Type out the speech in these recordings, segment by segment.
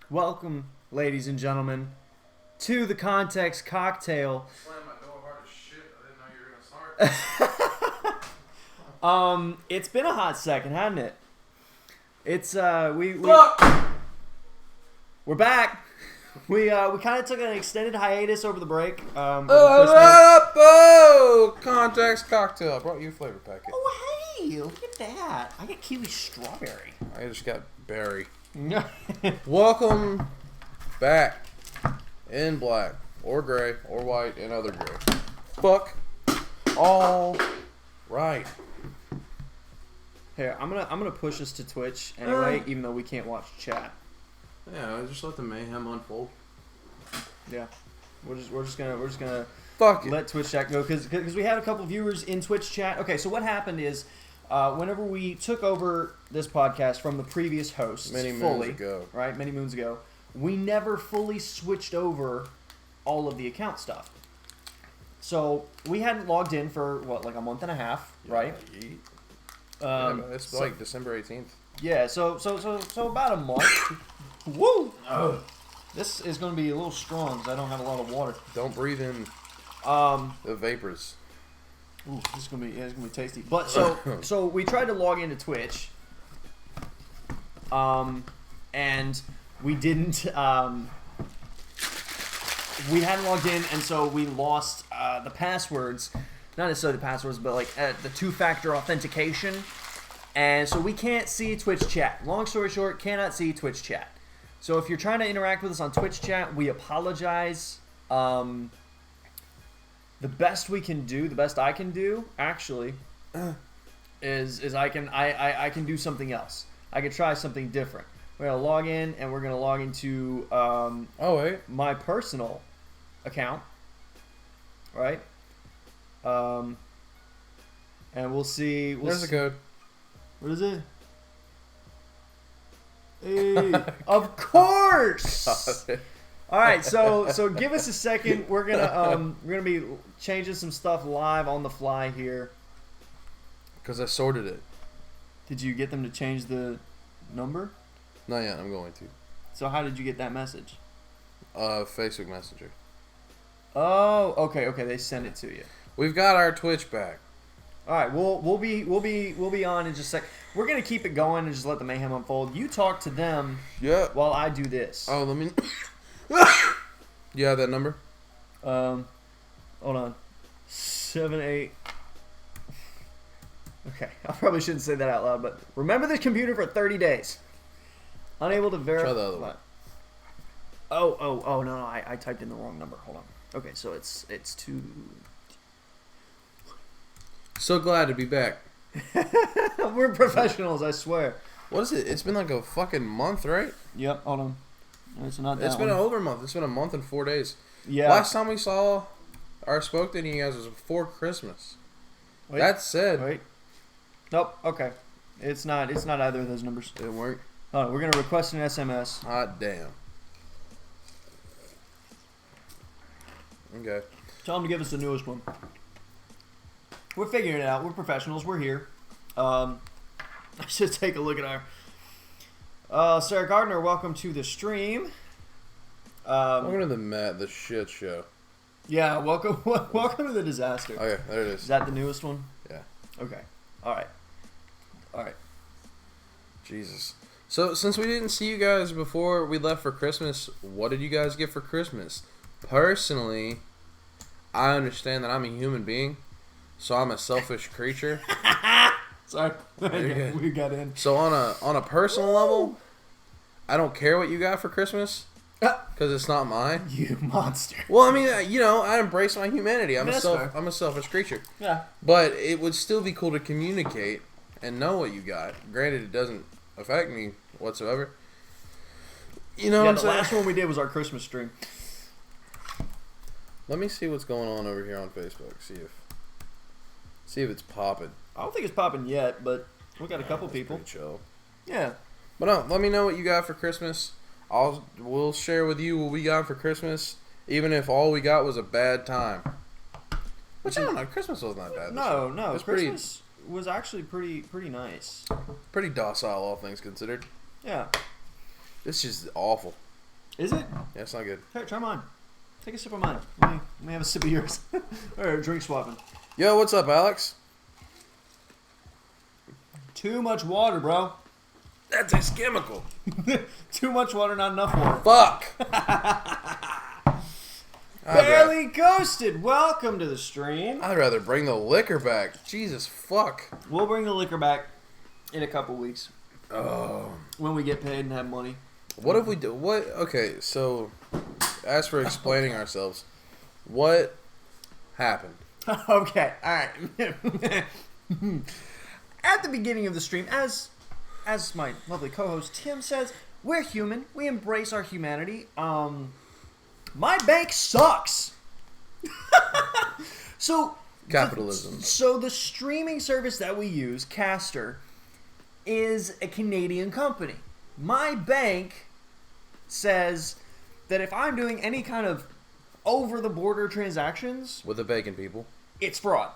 Welcome, ladies and gentlemen, to the Context Cocktail. Slam my door hard as shit. I didn't know you were gonna start. It's been a hot second, hasn't it? It's we're back. We kind of took an extended hiatus over the break. Over Christmas. Context cocktail. I brought you a flavor packet. Oh hey, look at that! I got kiwi strawberry. I just got berry. Welcome back in black or gray or white and other gray. Fuck all right. Here, I'm gonna push us to Twitch anyway, even though we can't watch chat. Yeah, just let the mayhem unfold. Yeah, we're just gonna Fuck it. let Twitch chat go because we had a couple viewers in Twitch chat. Okay, so what happened is, whenever we took over this podcast from the previous hosts, Many moons fully, ago. right, many moons ago, we never fully switched over all of the account stuff. So we hadn't logged in for what, like a month and a half, right? Yeah, it's like December 18th. Yeah, so about a month. Woo! This is going to be a little strong because I don't have a lot of water. Don't breathe in the vapors. Ooh, this is gonna be tasty. But so we tried to log into Twitch, and we didn't. We hadn't logged in, and so we lost the passwords. Not necessarily the passwords, but like the two-factor authentication. And so we can't see Twitch chat. Long story short, cannot see Twitch chat. So if you're trying to interact with us on Twitch chat, we apologize. The best we can do, the best I can do, actually, is I can do something else. I can try something different. We're gonna log in, and we're gonna log into my personal account, right? And we'll see. There's a code. What is it? Hey, of course. All right, so give us a second. We're gonna be changing some stuff live on the fly here. Because I sorted it. Did you get them to change the number? Not yet, I'm going to. So how did you get that message? Facebook Messenger. Oh, okay. They sent it to you. We've got our Twitch back. All right, we'll be on in just a sec. We're gonna keep it going and just let the mayhem unfold. You talk to them. Yeah. While I do this. Oh, let me. You have that number? Hold on. 78. Okay, I probably shouldn't say that out loud, but remember this computer for 30 days. Unable to verify. Try the other one. Oh, no, I typed in the wrong number. Hold on. Okay, so it's 2. So glad to be back. We're professionals, I swear. What is it? It's been like a fucking month, right? Yep, hold on. It's not that It's been one. over a month. It's been a month and 4 days. Yeah. Last time we saw or spoke to you guys was before Christmas. Wait, That said, Wait. Nope, okay. It's not either of those numbers. it worked. Hold on, we're going to request an SMS. Hot damn. Okay. Tell them to give us the newest one. We're figuring it out. We're professionals. We're here. I should take a look at our... Sarah Gardner, welcome to the stream. Welcome to the shit show. Yeah, welcome to the disaster. Okay, there it Is is. that the newest one? Yeah. Okay. All right. Jesus. So, since we didn't see you guys before we left for Christmas, what did you guys get for Christmas? Personally, I understand that I'm a human being, so I'm a selfish creature. Sorry. You're We got in. So on a personal level, I don't care what you got for Christmas because it's not mine. You monster. Well, I mean, I embrace my humanity. I'm That's fair. I'm a selfish creature. Yeah. But it would still be cool to communicate and know what you got. Granted, it doesn't affect me whatsoever. You know Yeah, what I'm the saying? last one we did was our Christmas stream. Let me see what's going on over here on Facebook. See if it's popping. I don't think it's popping yet, but we got a couple That's people. pretty chill. Yeah. But no, let me know what you got for Christmas. We'll share with you what we got for Christmas, even if all we got was a bad time. Which I don't know. Christmas was not bad. No. It was Christmas was actually pretty nice. pretty docile, all things considered. Yeah. This is awful. Is it? Yeah, it's not good. Hey, try mine. Take a sip of mine. Let me have a sip of yours. Or drink swapping. Yo, what's up, Alex? Too much water, bro. That tastes chemical. Too much water, not enough water. Fuck. Barely Ghosted. Welcome to the stream. I'd rather bring the liquor back. Jesus fuck. We'll bring the liquor back in a couple weeks Oh. when we get paid and have money. What if we do? What? Okay, so as for explaining ourselves, what happened? Okay, all right. At the beginning of the stream, as my lovely co-host Tim says, we're human. We embrace our humanity. My bank sucks. So Capitalism. So the streaming service that we use, Caster, is a Canadian company. My bank says that if I'm doing any kind of over-the-border transactions, With the bacon people. it's fraud.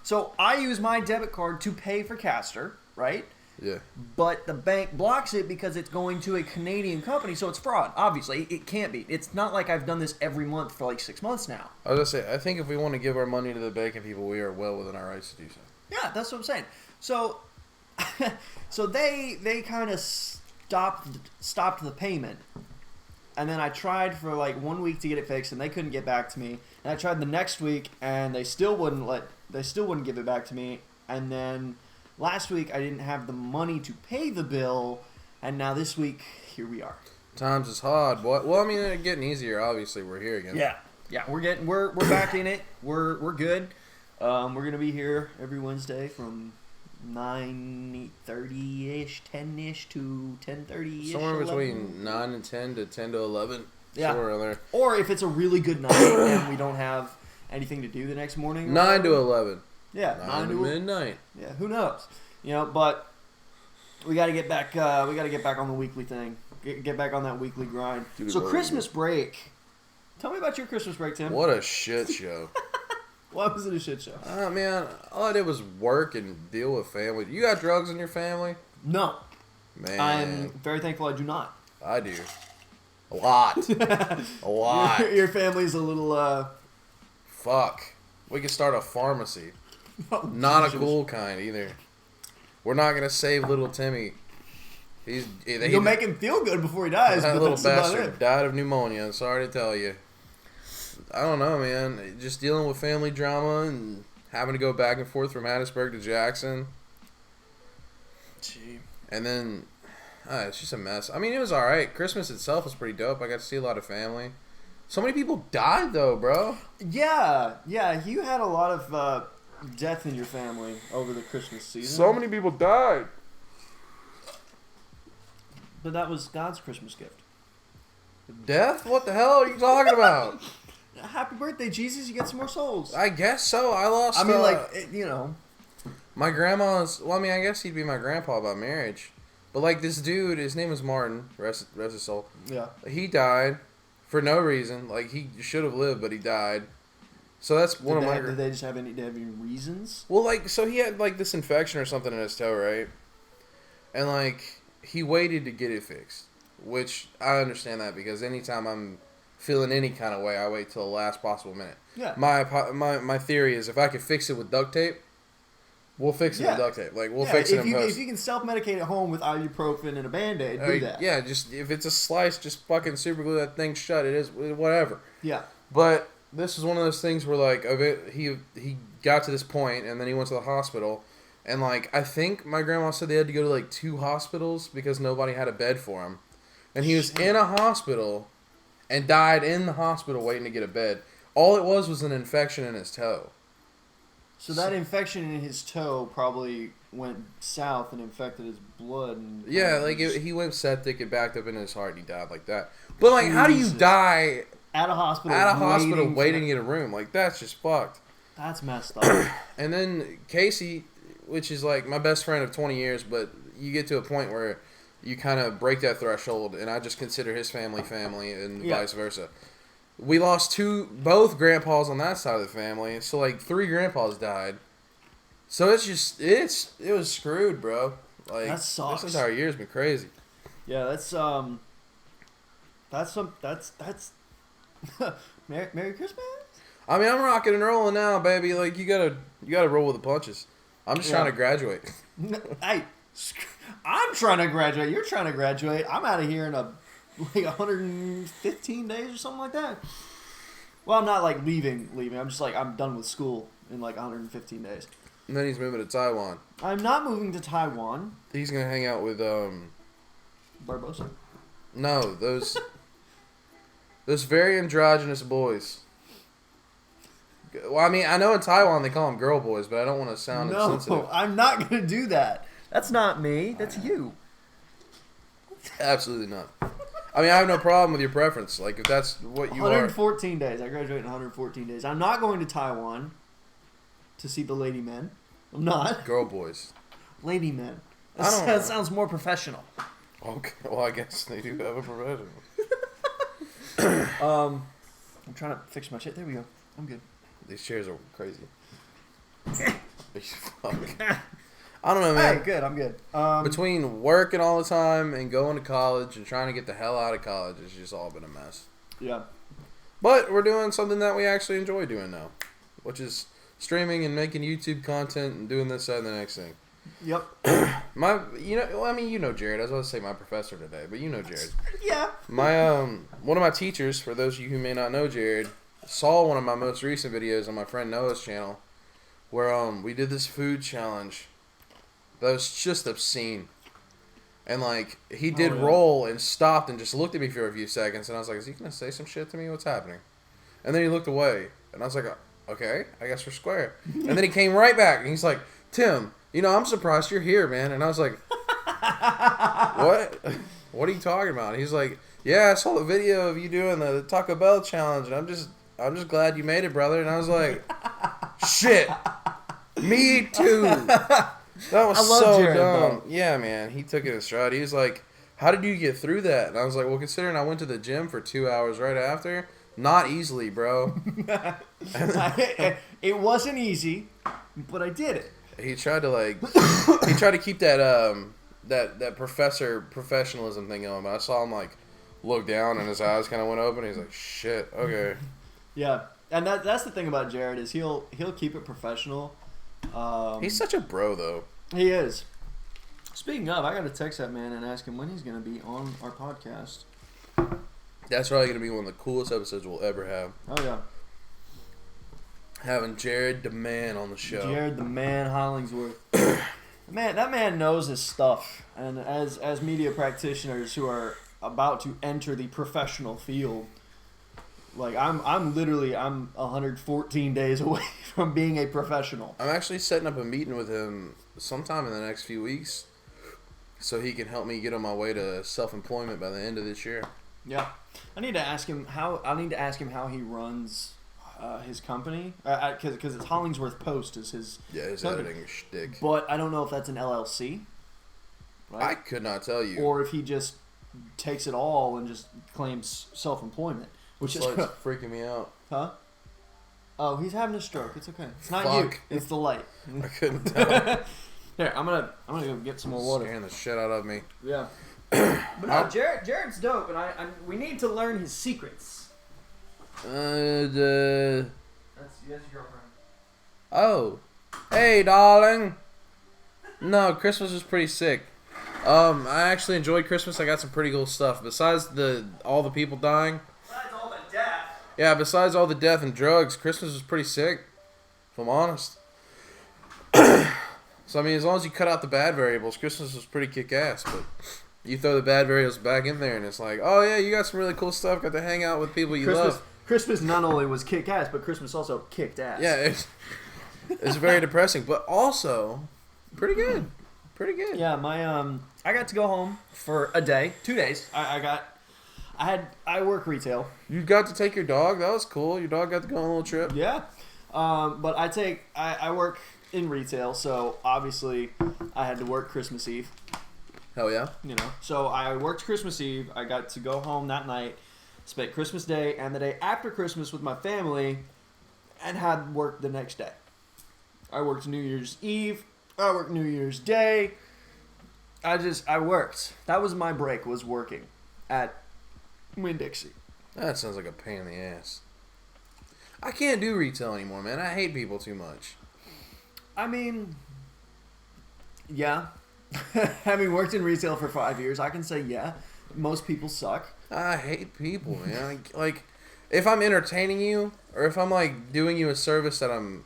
So I use my debit card to pay for Caster, right? Yeah. But the bank blocks it because it's going to a Canadian company, so it's fraud. Obviously, it can't be. It's not like I've done this every month for like 6 months now. I was gonna say, I think if we want to give our money to the bacon people, we are well within our rights to do so. Yeah, that's what I'm saying. So, so they kind of stopped the payment, and then I tried for like 1 week to get it fixed, and they couldn't get back to me. And I tried the next week, and they still wouldn't give it back to me. And then last week I didn't have the money to pay the bill, and now this week here we are. Times is hard, boy. Well, I mean, it's getting easier. Obviously, we're here again. Yeah, we're back in it. We're good. We're gonna be here every Wednesday from 9:30ish, 10ish to 10:30ish. Somewhere 11. between 9 and 10 to 10 to 11. Yeah. Somewhere around there. Or if it's a really good night and we don't have anything to do the next morning. 9 to 11. Yeah, 9 to midnight. Yeah, who knows? You know, but we got to get back. We got to get back on the weekly thing. Get back on that weekly grind. Dude, So what Christmas break. Tell me about your Christmas break, Tim. What a shit show. Why was it a shit show? Man, all I did was work and deal with family. You got drugs in your family? No, Man. I'm very thankful I do not. I do. A lot. A lot. Your family's a little. Fuck. We could start a pharmacy. Oh, Not Jesus. a cool kind either. We're not gonna save little Timmy. You'll make him feel good before he dies. That But little that's about bastard it. died of pneumonia. Sorry to tell you. I don't know, man. Just dealing with family drama and having to go back and forth from Hattiesburg to Jackson. Gee. And then, it's just a mess. I mean, it was alright. Christmas itself was pretty dope. I got to see a lot of family. So many people died, though, bro. Yeah. You had a lot of death in your family over the Christmas season. So many people died. But that was God's Christmas gift. Death? What the hell are you talking about? Happy birthday, Jesus! You get some more souls. I guess so. I lost. I mean, you know. My grandma's. Well, I mean, I guess he'd be my grandpa by marriage. But like this dude, his name was Martin. Rest his soul. Yeah. He died for no reason. Like he should have lived, but he died. So that's one of my. Did they just have any reasons? Well, like, so he had like this infection or something in his toe, right? And like he waited to get it fixed, which I understand that because anytime I'm feeling any kind of way, I wait till the last possible minute. Yeah. My theory is if I could fix it with duct tape, we'll fix it with duct tape. Like we'll fix it in post. If you can self-medicate at home with ibuprofen and a Band-Aid, do that. Yeah, just if it's a slice, just fucking super glue that thing shut. It is whatever. Yeah. But this is one of those things where like he got to this point and then he went to the hospital, and like I think my grandma said they had to go to like 2 hospitals because nobody had a bed for him, and he was in a hospital. And died in the hospital waiting to get a bed. All it was an infection in his toe. So that infection in his toe probably went south and infected his blood. And Yeah, like he went septic, it backed up in his heart, and he died like that. But like, how do you Jesus. die at a hospital? Waiting to get a room? Like that's just fucked. That's messed up. And then Casey, which is like my best friend of 20 years, but you get to a point where you kind of break that threshold, and I just consider his family, and vice versa. We lost both grandpas on that side of the family, so like 3 grandpas died. So it's just it was screwed, bro. Like That sucks. This entire year's been crazy. Yeah, that's That's Merry Christmas. I mean, I'm rocking and rolling now, baby. Like you gotta roll with the punches. I'm just trying to graduate. Hey, I'm trying to graduate. You're trying to graduate. I'm out of here in like 115 days or something like that. Well, I'm not like leaving. I'm just like I'm done with school in like 115 days. And then he's moving to Taiwan. I'm not moving to Taiwan. He's gonna hang out with Barbosa. No, those very androgynous boys. Well, I mean, I know in Taiwan they call them girl boys, but I don't want to sound insensitive. No, I'm not gonna do that. That's not me. That's you. Absolutely not. I mean, I have no problem with your preference. Like, if that's what you 114 days. I graduate in 114 days. I'm not going to Taiwan to see the lady men. I'm not. Girl boys. Lady men. I don't know. That sounds more professional. Okay, well, I guess they do have a professional. I'm trying to fix my shit. There we go. I'm good. These chairs are crazy. Fuck. I don't know, man. Hey, good. I'm good. Between working all the time and going to college and trying to get the hell out of college, it's just all been a mess. Yeah. But we're doing something that we actually enjoy doing now, which is streaming and making YouTube content and doing this, that, and the next thing. Yep. You know Jared. I was about to say my professor today, but you know Jared. Yeah. My one of my teachers, for those of you who may not know Jared, saw one of my most recent videos on my friend Noah's channel, where we did this food challenge that was just obscene. And like he did roll and stopped and just looked at me for a few seconds, and I was like, "Is he gonna say some shit to me? What's happening?" And then he looked away, and I was like, "Okay, I guess we're square." And then he came right back, and he's like, "Tim, I'm surprised you're here, man." And I was like, "What? What are you talking about?" And he's like, "Yeah, I saw the video of you doing the Taco Bell challenge, and I'm just glad you made it, brother." And I was like, "Shit, me too." That was so Jared, dumb. though. Yeah, man, he took it in stride. He was like, "How did you get through that?" And I was like, "Well, considering I went to the gym for 2 hours right after, not easily, bro." It wasn't easy, but I did it. He tried to keep that that professor professionalism thing going, but I saw him like look down and his eyes kind of went open. He's like, "Shit, okay." Yeah, and that's the thing about Jared is he'll keep it professional. He's such a bro, though. He is. Speaking of, I got to text that man and ask him when he's going to be on our podcast. That's probably gonna be one of the coolest episodes we'll ever have. Oh yeah, having Jared the Man on the show. Jared the Man Hollingsworth. Man, that man knows his stuff. And as media practitioners who are about to enter the professional field, like I'm 114 days away from being a professional. I'm actually setting up a meeting with him sometime in the next few weeks, so he can help me get on my way to self-employment by the end of this year. Yeah, I need to ask him how he runs his company, because it's Hollingsworth Post is his company. Editing shtick. But I don't know if that's an LLC. Right? I could not tell you. Or if he just takes it all and just claims self-employment, which is freaking me out. Huh? Oh, he's having a stroke. It's okay. It's not Fuck. you. It's the light. I couldn't tell. Here, I'm gonna go get some more water. Scaring the shit out of me. Yeah. But no, Jared's dope, and we need to learn his secrets. That's your girlfriend. Oh, hey, darling. No, Christmas was pretty sick. I actually enjoyed Christmas. I got some pretty cool stuff. Besides all the people dying. Besides all the death. Yeah, besides all the death and drugs, Christmas was pretty sick, if I'm honest. So, I mean, as long as you cut out the bad variables, Christmas was pretty kick-ass. But you throw the bad variables back in there, and it's like, oh, yeah, you got some really cool stuff. Got to hang out with people you love. Christmas not only was kick-ass, but Christmas also kicked ass. Yeah, it's very depressing, but also pretty good. Pretty good. Yeah, I got to go home for a day, 2 days. I work retail. You got to take your dog. That was cool. Your dog got to go on a little trip. Yeah, but I work in retail, so obviously I had to work Christmas Eve. Hell yeah. So I worked Christmas Eve. I got to go home that night, spent Christmas Day and the day after Christmas with my family, and had work the next day. I worked New Year's Eve. I worked New Year's Day. I worked. That was my break, was working at Winn-Dixie. That sounds like a pain in the ass. I can't do retail anymore, man. I hate people too much. I mean, yeah. Having worked in retail for 5 years, I can say, yeah, most people suck. I hate people, man. Like, if I'm entertaining you, or if I'm, like, doing you a service that I'm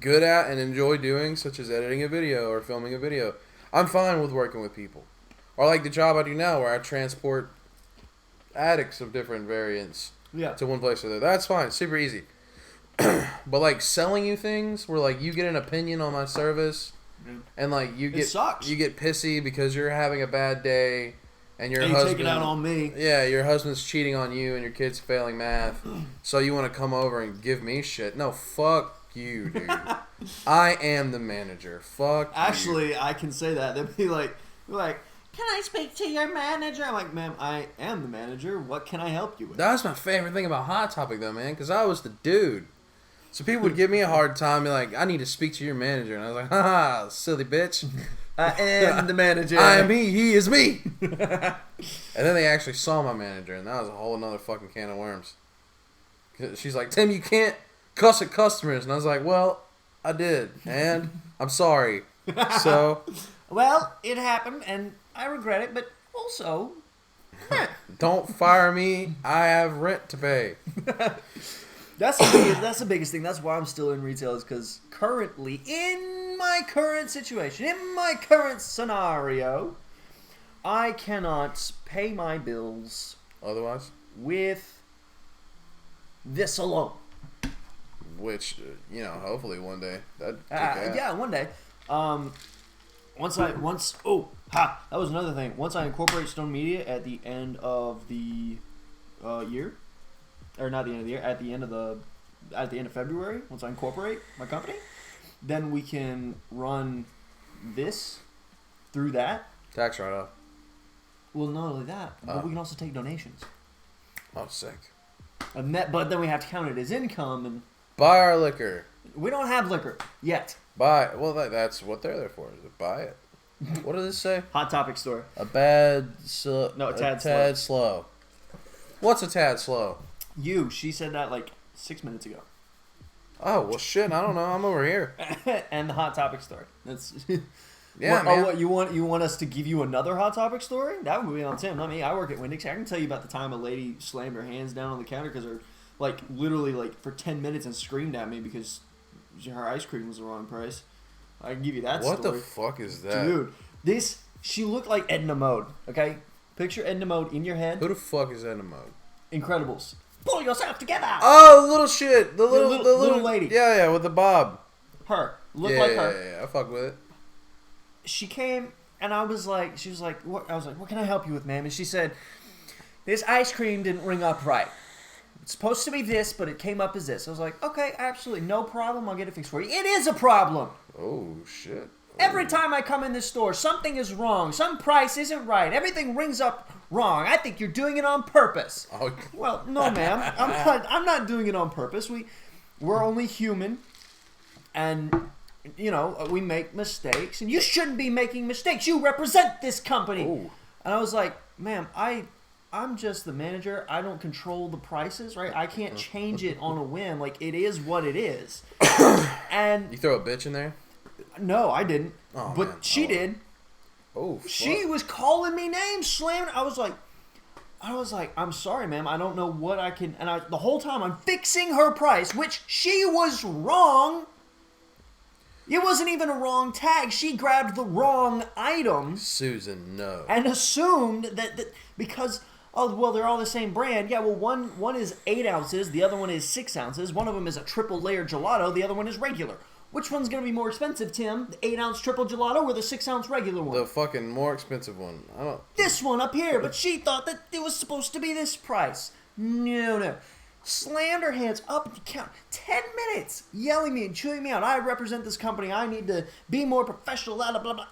good at and enjoy doing, such as editing a video or filming a video, I'm fine with working with people. Or like the job I do now, where I transport addicts of different variants to one place or the other. That's fine. Super easy. But, like, selling you things where, like, you get an opinion on my service, and, like, you get pissy because you're having a bad day, and your husband... take it out on me. Yeah, your husband's cheating on you, and your kid's failing math, so you want to come over and give me shit. No, fuck you, dude. I am the manager. Fuck Actually, you. I can say that. They'd be like, can I speak to your manager? I'm like, ma'am, I am the manager. What can I help you with? That was my favorite thing about Hot Topic, though, man, because I was the dude. So people would give me a hard time, be like, I need to speak to your manager. And I was like, haha, silly bitch. I am the manager. I am he is me. And then they actually saw my manager, and that was a whole nother fucking can of worms. She's like, Tim, you can't cuss at customers. And I was like, well, I did. And I'm sorry. So. Well, it happened, and I regret it, but also. Don't fire me. I have rent to pay. That's the biggest thing. That's why I'm still in retail, is because currently, in my current situation, in my current scenario, I cannot pay my bills Otherwise? with this alone. Which, hopefully one day. Yeah, one day. That was another thing. Once I incorporate Stone Media at the end of the year, or not the end of the year, at the end of February, once I incorporate my company, then we can run this through that. Tax write-off. Well, not only that, but we can also take donations. Oh, sick. But then we have to count it as income, and buy our liquor. we don't have liquor yet. Well, that's what they're there for. Is it buy it? What does this say? Hot Topic store. A tad slow. What's a tad slow? She said that like 6 minutes ago. Oh, well, shit, I don't know. I'm over here. And the Hot Topic story. That's yeah, man. What you want us to give you another Hot Topic story? That would be on Tim, not me. I work at Winn-Dixie. I can tell you about the time a lady slammed her hands down on the counter because her, literally for 10 minutes and screamed at me because her ice cream was the wrong price. I can give you that story. What the fuck is that? Dude, she looked like Edna Mode, okay? Picture Edna Mode in your head. Who the fuck is Edna Mode? Incredibles. Pull yourself together. Oh, little shit. The little lady. Yeah, with the bob. Her. Looked like her. Yeah, I fuck with it. She came, and she was like, what? I was like, what can I help you with, ma'am? And she said, this ice cream didn't ring up right. It's supposed to be this, but it came up as this. I was like, okay, absolutely, no problem. I'll get it fixed for you. It is a problem. Oh, shit. Every time I come in this store, something is wrong. Some price isn't right. Everything rings up wrong. I think you're doing it on purpose. Oh. Well, no, ma'am. I'm not doing it on purpose. We're only human, and we make mistakes, and you shouldn't be making mistakes. You represent this company. Ooh. And I was like, ma'am, I'm just the manager. I don't control the prices, right? I can't change it on a whim. Like, it is what it is. And you throw a bitch in there? No, I didn't. Oh, but man. she did. Oh, fuck. She was calling me names, slamming. I was like, I'm sorry, ma'am. I don't know what I can. And the whole time I'm fixing her price, which she was wrong. It wasn't even a wrong tag. She grabbed the wrong item. Susan, no. And assumed that because, they're all the same brand. Yeah, well, one is 8 ounces. The other one is 6 ounces. One of them is a triple layer gelato. The other one is regular. Which one's going to be more expensive, Tim? The 8-ounce triple gelato or the 6-ounce regular one? The fucking more expensive one. This one up here, but she thought that it was supposed to be this price. No. Slammed her hands up at the counter. 10 minutes yelling at me and chewing me out. I represent this company. I need to be more professional, blah, blah, blah.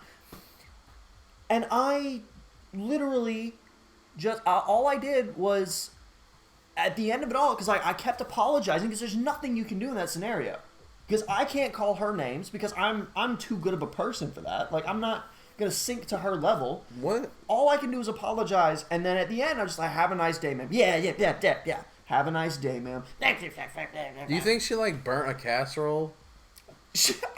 And I literally just, all I did was, at the end of it all, because I kept apologizing because there's nothing you can do in that scenario. Because I can't call her names because I'm too good of a person for that. Like, I'm not gonna sink to her level. What? All I can do is apologize, and then at the end, I'm just like, "Have a nice day, ma'am." Yeah. Have a nice day, ma'am. Do you think she like burnt a casserole?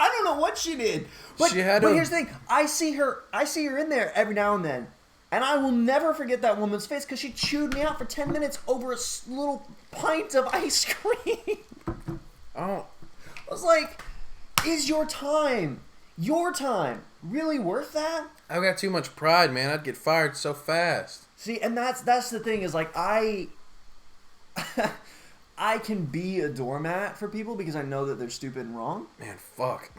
I don't know what she did, but here's the thing: I see her in there every now and then, and I will never forget that woman's face because she chewed me out for 10 minutes over a little pint of ice cream. Oh, I was like, "Is your time really worth that?" I've got too much pride, man. I'd get fired so fast. See, and that's the thing is like I can be a doormat for people because I know that they're stupid and wrong. Man, fuck.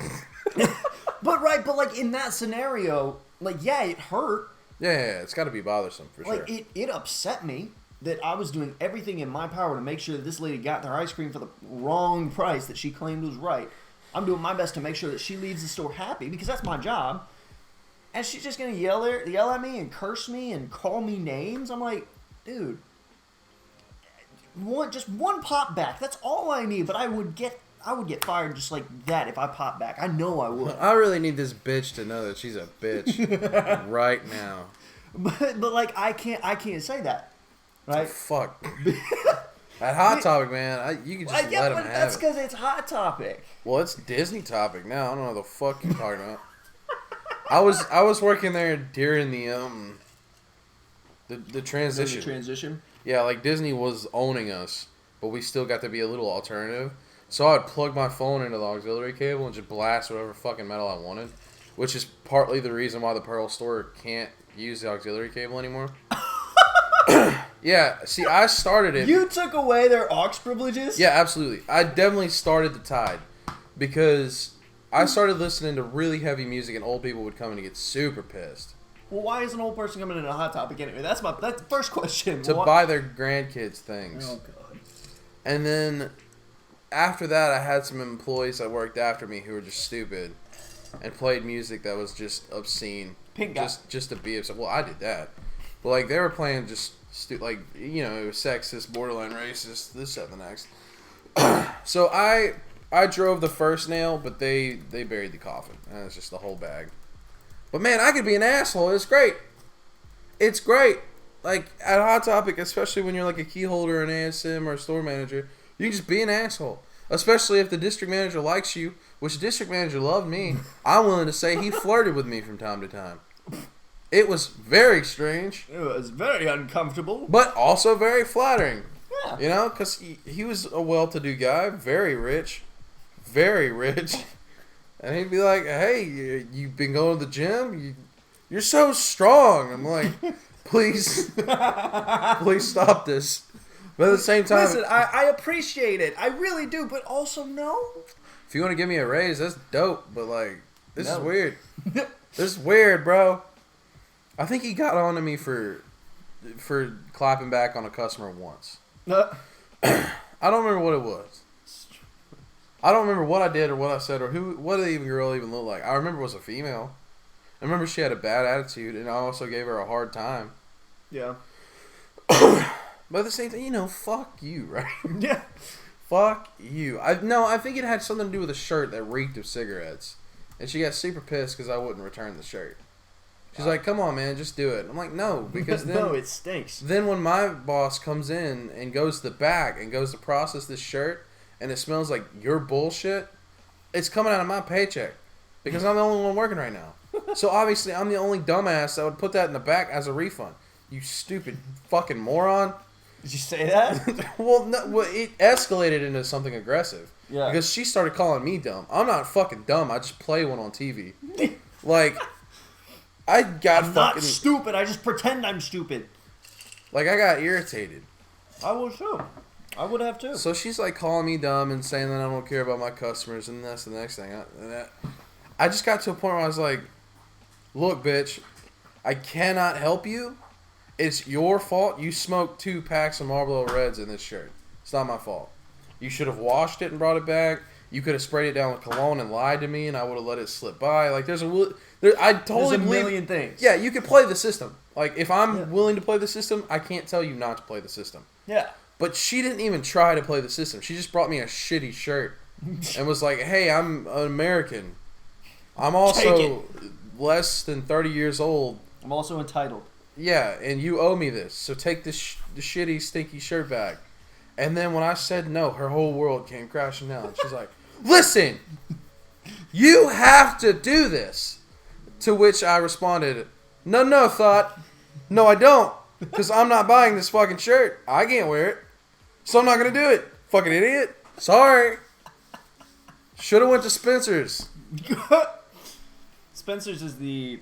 But like in that scenario, like yeah, it hurt. Yeah, it's got to be bothersome for sure. Like it upset me that I was doing everything in my power to make sure that this lady got their ice cream for the wrong price that she claimed was right. I'm doing my best to make sure that she leaves the store happy because that's my job. And she's just gonna yell at me and curse me and call me names. I'm like, dude, just one pop back. That's all I need. But I would get fired just like that if I pop back. I know I would. I really need this bitch to know that she's a bitch right now. But like I can't say that, right? Fuck. At Hot Topic, man, you can just let him have it. That's because it's Hot Topic. Well, it's Disney Topic now. I don't know what the fuck you're talking about. I was working there during the transition. The transition. Yeah, like Disney was owning us, but we still got to be a little alternative. So I'd plug my phone into the auxiliary cable and just blast whatever fucking metal I wanted, which is partly the reason why the Pearl store can't use the auxiliary cable anymore. Yeah, see, I started it. You took away their aux privileges? Yeah, absolutely. I definitely started the tide because I started listening to really heavy music and old people would come in and get super pissed. Well, why is an old person coming in a Hot Topic anyway? That's the first question. To buy their grandkids things. Oh, God. And then after that, I had some employees that worked after me who were just stupid and played music that was just obscene. Pink guy. Just to be upset. Well, I did that. But, like, they were playing just, like, you know, it was sexist, borderline racist, this, that, and the next. So I drove the first nail, but they buried the coffin. And it's just the whole bag. But, man, I could be an asshole. It's great. It's great. Like, at Hot Topic, especially when you're, like, a key holder, an ASM, or a store manager, you can just be an asshole. Especially if the district manager likes you, which the district manager loved me. I'm willing to say he flirted with me from time to time. It was very strange. It was very uncomfortable. But also very flattering. Yeah. You know, because he was a well-to-do guy, very rich. Very rich. And he'd be like, hey, you've been going to the gym? You're so strong. I'm like, please stop this. But at the same time... Listen, I appreciate it. I really do, but also no. If you want to give me a raise, that's dope. But, like, this is weird. This is weird, bro. I think he got on to me for clapping back on a customer once. I don't remember what it was. I don't remember what I did or what I said or what the girl even looked like. I remember it was a female. I remember she had a bad attitude, and I also gave her a hard time. Yeah. But at the same time, you know, fuck you, right? Yeah. Fuck you. I think it had something to do with a shirt that reeked of cigarettes. And she got super pissed because I wouldn't return the shirt. She's like, come on, man, just do it. I'm like, no, because then... No, it stinks. Then when my boss comes in and goes to the back and goes to process this shirt, and it smells like your bullshit, it's coming out of my paycheck. Because I'm the only one working right now. So obviously, I'm the only dumbass that would put that in the back as a refund. You stupid fucking moron. Did you say that? Well, it escalated into something aggressive. Yeah. Because she started calling me dumb. I'm not fucking dumb. I just play one on TV. Like, I'm not stupid. I just pretend I'm stupid. Like, I got irritated. I was too. I would have too. So she's like calling me dumb and saying that I don't care about my customers, and that's the next thing. I just got to a point where I was like, look, bitch, I cannot help you. It's your fault. You smoked 2 packs of Marlboro Reds in this shirt. It's not my fault. You should have washed it and brought it back. You could have sprayed it down with cologne and lied to me, and I would have let it slip by. Like, there's a million things. Yeah, you could play the system. Like, if I'm willing to play the system, I can't tell you not to play the system. Yeah. But she didn't even try to play the system. She just brought me a shitty shirt and was like, hey, I'm an American. I'm also less than 30 years old. I'm also entitled. Yeah, and you owe me this. So take this the shitty, stinky shirt back. And then when I said no, her whole world came crashing down. She's like, listen, you have to do this. To which I responded, no, thought. No, I don't. Because I'm not buying this fucking shirt. I can't wear it. So I'm not going to do it. Fucking idiot. Sorry. Should have went to Spencer's. Spencer's is the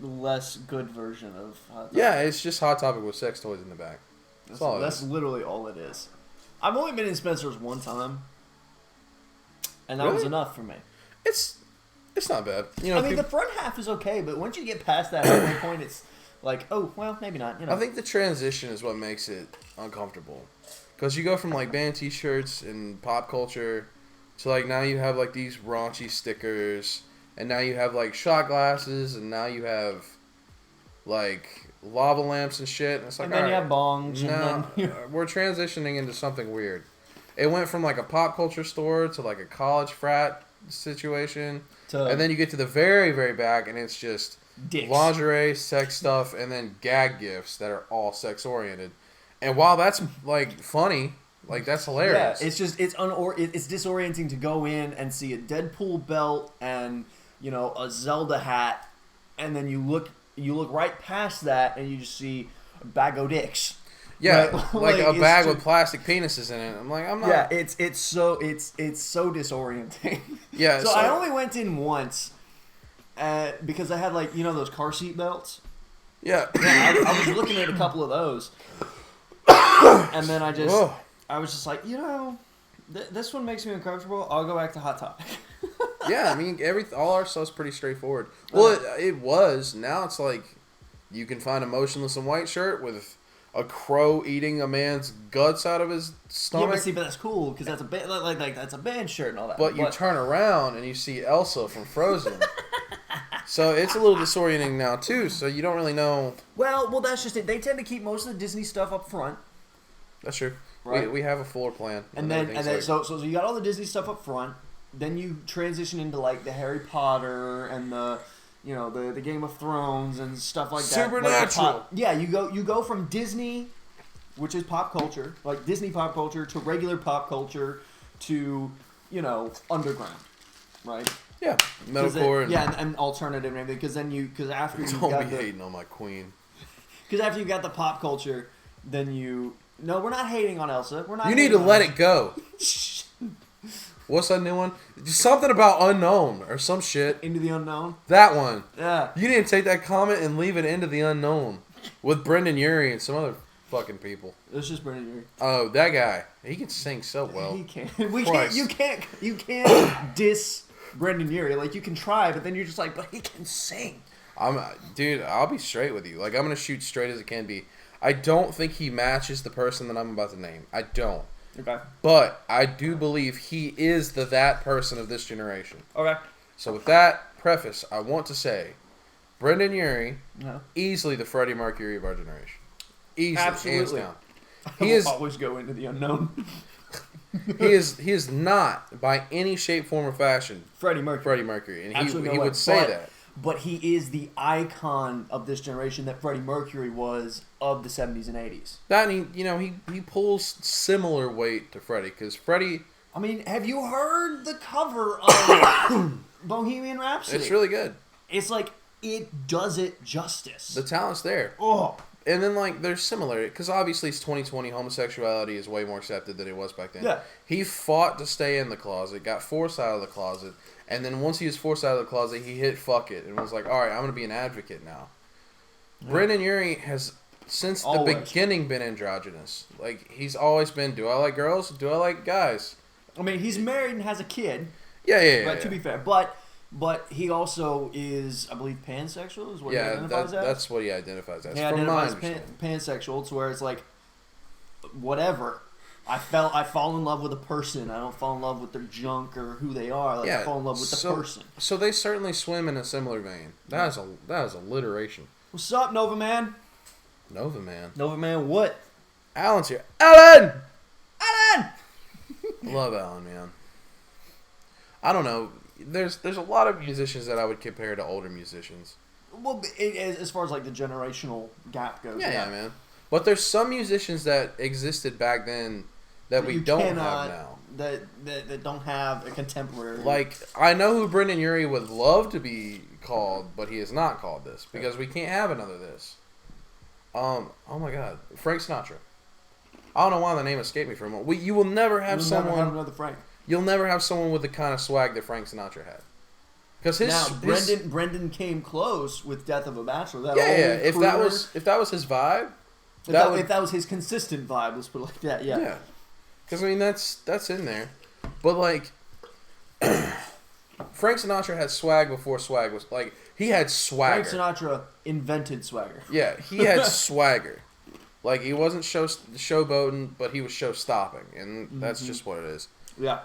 less good version of Hot Topic. Yeah, it's just Hot Topic with sex toys in the back. That's literally all it is. I've only been in Spencer's one time, and that was Really? enough for me. It's not bad. You know, I mean, the front half is okay, but once you get past that halfway point, it's like, oh, well, maybe not. You know. I think the transition is what makes it uncomfortable. Because you go from like band t-shirts and pop culture to like now you have like these raunchy stickers, and now you have like shot glasses, and now you have like lava lamps and shit. And it's like, and then you alright, have bongs. no, And then we're transitioning into something weird. It went from like a pop culture store to like a college frat situation, and then you get to the very, very back, and it's just dicks. lingerie, sex stuff, and then gag gifts that are all sex oriented. And while that's like funny, like that's hilarious. Yeah, it's just it's disorienting to go in and see a Deadpool belt and a Zelda hat, and then you look right past that and you just see a bag of dicks. Yeah, right? like a bag just, with plastic penises in it. I'm like, I'm not. Yeah, it's so disorienting. Yeah, so I only went in once, because I had like those car seat belts. Yeah. Yeah, I was looking at a couple of those, and then I was just like, this one makes me uncomfortable. I'll go back to Hot Topic. Yeah, I mean, all our stuff's pretty straightforward. Well, it was. Now it's like you can find a motionless and white shirt with a crow eating a man's guts out of his stomach. Yeah, but that's cool because that's a band, like that's a band shirt and all that. But you turn around and you see Elsa from Frozen. So it's a little disorienting now too. So you don't really know. Well, that's just it. They tend to keep most of the Disney stuff up front. That's true. Right. We have a floor plan. And then so you got all the Disney stuff up front. Then you transition into like the Harry Potter and the the Game of Thrones and stuff like that. Supernatural. Yeah, you go from Disney, which is pop culture, like Disney pop culture, to regular pop culture, to underground, right? Yeah, metalcore. And alternative and everything. Because after you don't got be hating on my queen. Because after you got the pop culture, then no, we're not hating on Elsa. We're not. You need to let it go. What's that new one? Something about unknown or some shit. Into the Unknown. That one. Yeah. You need to take that comment and leave it into the unknown with Brendan Urie and some other fucking people. It's just Brendan Urie. Oh, that guy. He can sing so well. He can't. You can't diss Brendan Urie. Like you can try, but then you're just like, but he can sing. Dude, I'll be straight with you. Like I'm gonna shoot straight as it can be. I don't think he matches the person that I'm about to name. I don't. Okay. But I do believe he is that person of this generation. Okay. So with that preface, I want to say, Brendan Urie, easily the Freddie Mercury of our generation. Easily, absolutely. Hands down. He is always go into the unknown. he is not by any shape, form, or fashion Freddie Mercury, and he would say that. But he is the icon of this generation that Freddie Mercury was of the 70s and 80s. That he pulls similar weight to Freddie because Freddie. I mean, have you heard the cover of Bohemian Rhapsody? It's really good. It's like it does it justice. The talent's there. Oh. And then like there's similarity because obviously it's 2020. Homosexuality is way more accepted than it was back then. Yeah. He fought to stay in the closet, got forced out of the closet. And then once he was forced out of the closet, he hit fuck it and was like, all right, I'm going to be an advocate now. Yeah. Brendan Urie has, since the beginning, been androgynous. Like, he's always been, do I like girls? Do I like guys? I mean, he's married and has a kid. Yeah. But to be fair. But he also is, I believe, pansexual is what he identifies as. That's what he identifies as. He identifies pansexual to where it's like, whatever. I fall in love with a person. I don't fall in love with their junk or who they are. Like I fall in love with the person. So they certainly swim in a similar vein. That is alliteration. What's up, Nova Man? Nova Man. Nova Man, what? Alan's here. Alan! Alan! Love Alan, man. I don't know. there's a lot of musicians that I would compare to older musicians. Well, as far as like the generational gap goes. Yeah, man. But there's some musicians that existed back then that we don't have now. That don't have a contemporary. Like, I know who Brendan Urie would love to be called, but he is not called this because we can't have another this. Oh my God, Frank Sinatra. I don't know why the name escaped me for a moment. You will never have someone. Never have another Frank. You'll never have someone with the kind of swag that Frank Sinatra had. Because Brendan came close with Death of a Bachelor. If that was his vibe, if that was his consistent vibe, let's put it like that. Yeah. Yeah. Because I mean that's in there, but like Frank Sinatra had swag before swag was like he had swagger. Frank Sinatra invented swagger. Yeah, he had swagger. Like he wasn't showboating, but he was show stopping, and that's just what it is. Yeah.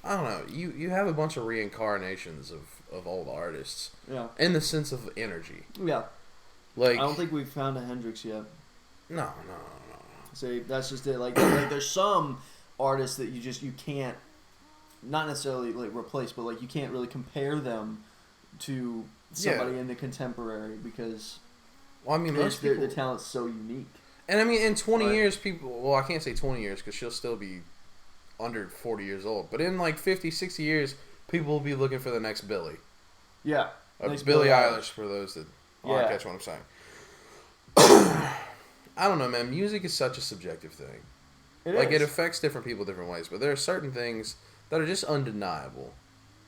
I don't know. You have a bunch of reincarnations of old artists. Yeah. In the sense of energy. Yeah. Like I don't think we've found a Hendrix yet. No. So that's just it. Like there's some artists that you can't, not necessarily like replace, but like you can't really compare them to somebody in the contemporary because. Well, I mean, their talent's so unique. And I mean, in 20 years, people. Well, I can't say 20 years because she'll still be under 40 years old. But in like 50, 60 years, people will be looking for the next Billie. Yeah. Billie Eilish, for those that aren't catching what I'm saying. I don't know, man. Music is such a subjective thing. It affects different people different ways. But there are certain things that are just undeniable.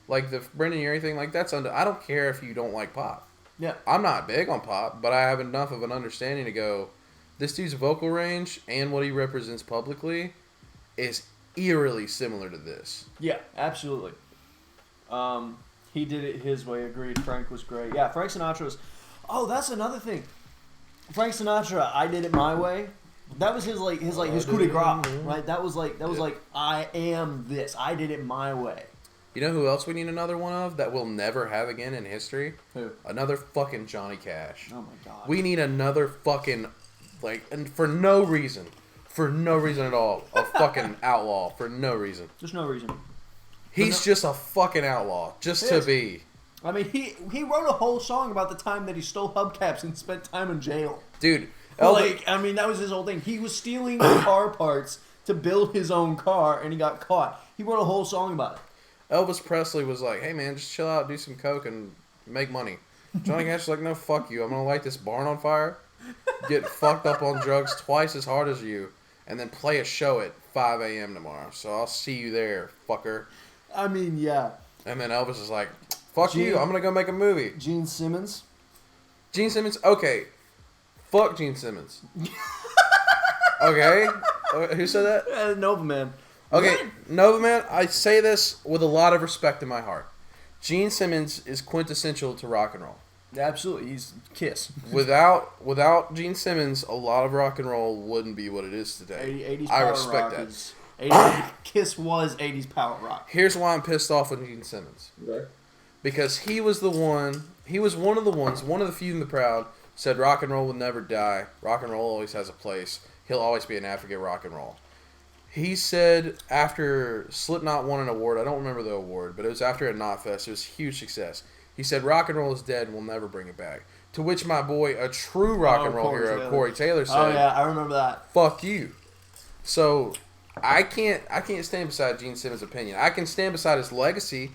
Like the Brendan Urie thing, like that's I don't care if you don't like pop. Yeah. I'm not big on pop, but I have enough of an understanding to go, this dude's vocal range and what he represents publicly is eerily similar to this. Yeah, absolutely. He did it his way. Agreed. Frank was great. Yeah, Frank Sinatra was. Oh, that's another thing. Frank Sinatra, I did it my way. That was his coup de grace, right? That was like I am this. I did it my way. You know who else we need another one of that we'll never have again in history? Who? Another fucking Johnny Cash. Oh my God. We need another fucking and for no reason at all, a fucking outlaw for no reason. Just no reason. He's just a fucking outlaw, just to be. I mean, he wrote a whole song about the time that he stole hubcaps and spent time in jail. Dude, I mean, that was his whole thing. He was stealing car parts to build his own car, and he got caught. He wrote a whole song about it. Elvis Presley was like, hey man, just chill out, do some coke, and make money. Johnny Cash was like, no, fuck you. I'm going to light this barn on fire, get fucked up on drugs twice as hard as you, and then play a show at 5 a.m. tomorrow. So I'll see you there, fucker. I mean, yeah. And then Elvis is like, fuck you, I'm going to go make a movie. Gene Simmons? Okay. Fuck Gene Simmons. Okay? Who said that? Nova Man. Okay, Nova Man, I say this with a lot of respect in my heart. Gene Simmons is quintessential to rock and roll. Absolutely, he's Kiss. Without Gene Simmons, a lot of rock and roll wouldn't be what it is today. 80s I power respect rock that. Kiss was 80s power rock. Here's why I'm pissed off with Gene Simmons. Okay. Because he was one of the few in the crowd, said rock and roll will never die. Rock and roll always has a place. He'll always be an advocate of rock and roll. He said after Slipknot won an award, I don't remember the award, but it was after a Knotfest. It was a huge success. He said rock and roll is dead and we'll never bring it back. To which my boy, a true rock and roll hero, Corey Taylor said, "Oh yeah, I remember that. Fuck you." So I can't stand beside Gene Simmons' opinion. I can stand beside his legacy,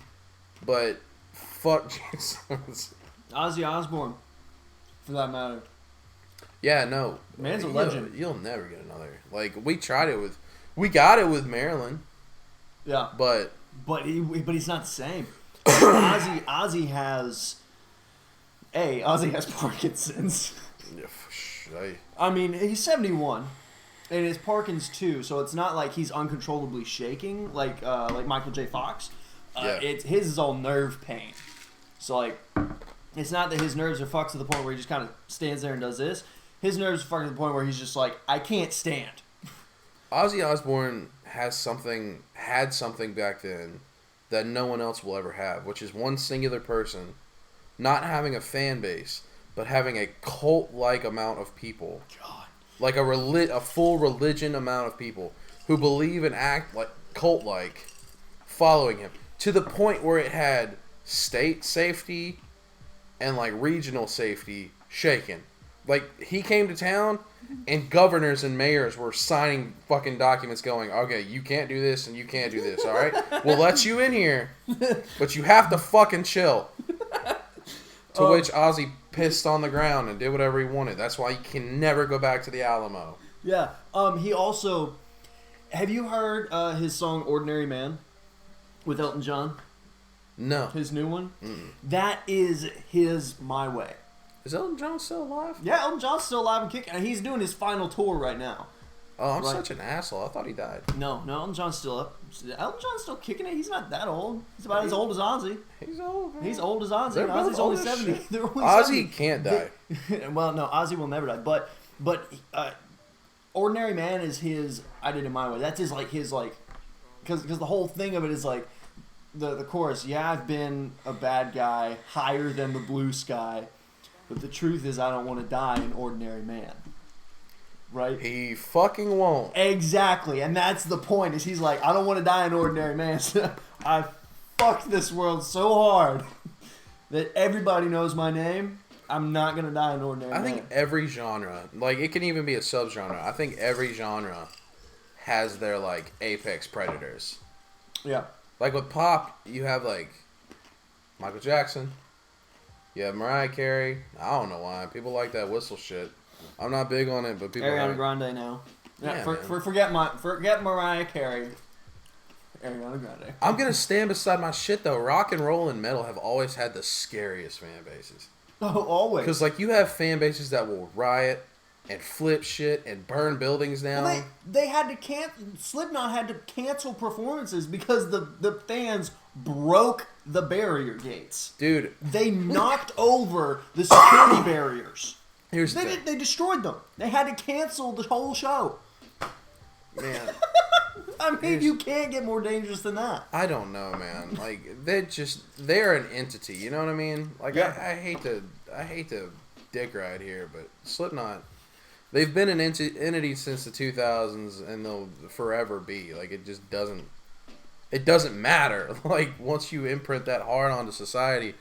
but fuck Gene Simmons. Ozzy Osbourne, for that matter. Yeah, no. Man's a legend. You'll never get another. Like we got it with Marilyn. Yeah. But he's not the same. Ozzy has Parkinson's. I mean, he's 71, and it's Parkinson's too. So it's not like he's uncontrollably shaking like Michael J. Fox. His is all nerve pain. So like, it's not that his nerves are fucked to the point where he just kind of stands there and does this. His nerves are fucked to the point where he's just like, I can't stand. Ozzy Osbourne had something back then that no one else will ever have, which is one singular person not having a fan base, but having a cult-like amount of people. God. Like a full religion amount of people who believe and act like cult-like, following him. to the point where it had state safety and like regional safety shaken. Like he came to town and governors and mayors were signing fucking documents going, okay, you can't do this and you can't do this, all right? We'll let you in here, but you have to fucking chill. To which Ozzy pissed on the ground and did whatever he wanted. That's why he can never go back to the Alamo. Yeah. He also... Have you heard his song Ordinary Man with Elton John? No. His new one? Mm-mm. That is his My Way. Is Elton John still alive? Yeah, Elton John's still alive and kicking. And he's doing his final tour right now. Oh, I'm Right. such an asshole. I thought he died. No, Elton John's still up. Elton John's still kicking it. He's not that old. He's about as old as Ozzy. He's old, man. He's old as Ozzy. They're And both Ozzy's old only as 70. shit. They're only Ozzy 70. can't die. Well, no, Ozzy will never die. But Ordinary Man is his I Did It My Way. That's because the whole thing of it is like the chorus. Yeah, I've been a bad guy, higher than the blue sky, but the truth is I don't want to die an ordinary man. Right? He fucking won't. Exactly, and that's the point. Is he's like, I don't want to die an ordinary man. So I fucked this world so hard that everybody knows my name. I'm not gonna die an ordinary man. I think every genre, like it can even be a subgenre. I think every genre has their like apex predators. Yeah. Like with pop, you have like Michael Jackson. You have Mariah Carey. I don't know why people like that whistle shit. I'm not big on it, but people. Ariana Grande now. Yeah, Yeah, forget Mariah Carey. Ariana Grande. I'm gonna stand beside my shit though. Rock and roll and metal have always had the scariest fan bases. Oh, always. Because like you have fan bases that will riot and flip shit and burn buildings down. Well, they had to Slipknot had to cancel performances because the fans broke the barrier gates. Dude, They knocked over the security barriers. here's the They thing. they destroyed them. They had to cancel the whole show. Man, I mean, you can't get more dangerous than that. I don't know, man. Like they're an entity. You know what I mean? Like Yeah. I hate to dick ride here, but Slipknot, they've been an entity since the 2000s, and they'll forever be. Like it just doesn't. It doesn't matter. Like once you imprint that hard onto society,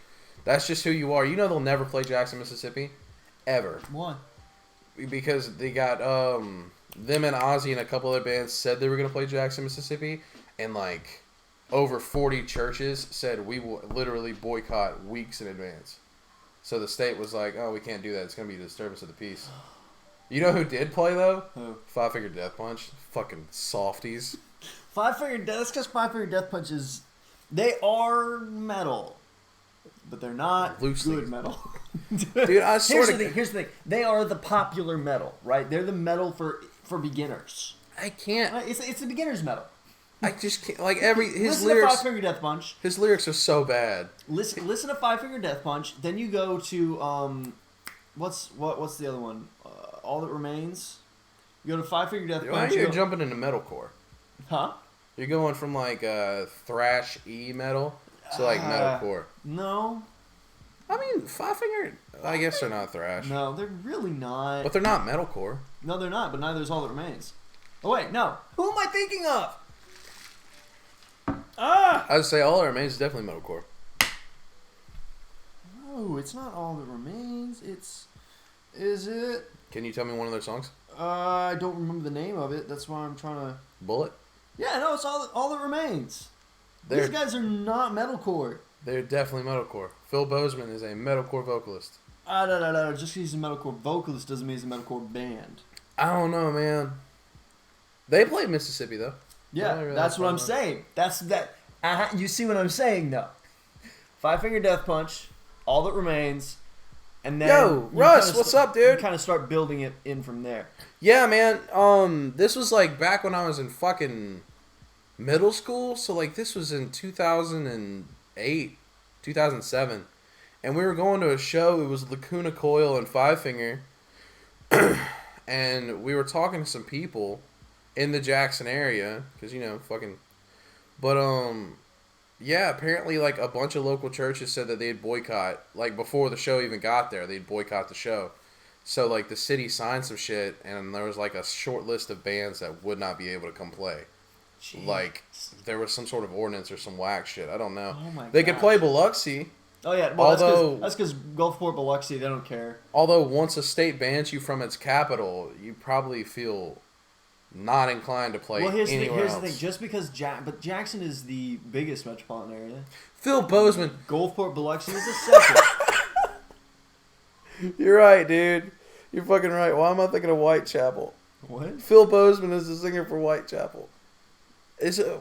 that's just who you are. You know they'll never play Jackson, Mississippi, ever, Why? because they got them and Ozzy and a couple other bands said they were gonna play Jackson, Mississippi, and like over 40 churches said we will literally boycott weeks in advance. So the state was like, "Oh, we can't do that. It's gonna be a disturbance of the peace." You know who did play though? Who? Five Finger Death Punch. Fucking softies. That's because Five Finger Death Punch is... They are metal. But they're not Loosely. good metal. Dude, I swear to Here's the thing. They are the popular metal, right? They're the metal for beginners. I can't. Right? It's the beginner's metal. I just can't. Like his Listen to Five lyrics. Finger Death Punch. His lyrics are so bad. Listen to Five Finger Death Punch. Then you go to what's the other one? All That Remains. You go to Five Finger Death Why Punch. are you jumping into metalcore? Huh? You're going from like thrash metal to like metalcore. No, I mean, Five Finger. I guess they're not thrash, no, they're really not. but they're not metalcore. No, they're not. But neither is All That Remains. Oh wait, no. Who am I thinking of? I'd say All That Remains is definitely metalcore. No, it's not All That Remains. Is it? Can you tell me one of their songs? I don't remember the name of it. That's why I'm trying to. Bullet. Yeah, no, it's All That Remains. They're These guys are not metalcore. they're definitely metalcore. Phil Bozeman is a metalcore vocalist. No. Just because he's a metalcore vocalist doesn't mean he's a metalcore band. I don't know, man. They played Mississippi though. Yeah, Really that's what I'm fun. saying. That's that. You see what I'm saying, though. Five Finger Death Punch, All That Remains, and then Yo, you Russ, kinda what's up, dude? You kind of start building it in from there. Yeah, man. This was like back when I was in fucking middle school. So like this was in 2008, 2007, and we were going to a show. It was Lacuna Coil and Five Finger, and we were talking to some people in the Jackson area because fucking. But yeah, apparently like a bunch of local churches said that they'd boycott like before the show even got there. They'd boycott the show. So like the city signed some shit, and there was like a short list of bands that would not be able to come play. like there was some sort of ordinance or some whack shit. I don't know. Oh my They could gosh. play Biloxi. Oh yeah, well Although- that's because Gulfport, Biloxi, they don't care. Although once a state bans you from its capital, you probably feel not inclined to play Well, here's anywhere else. the thing. Just because but Jackson is the biggest metropolitan area. Phil Bozeman. Gulfport, Biloxi is the second. You're right, dude. You're fucking right. Why am I thinking of Whitechapel? What? Phil Bozeman is the singer for Whitechapel.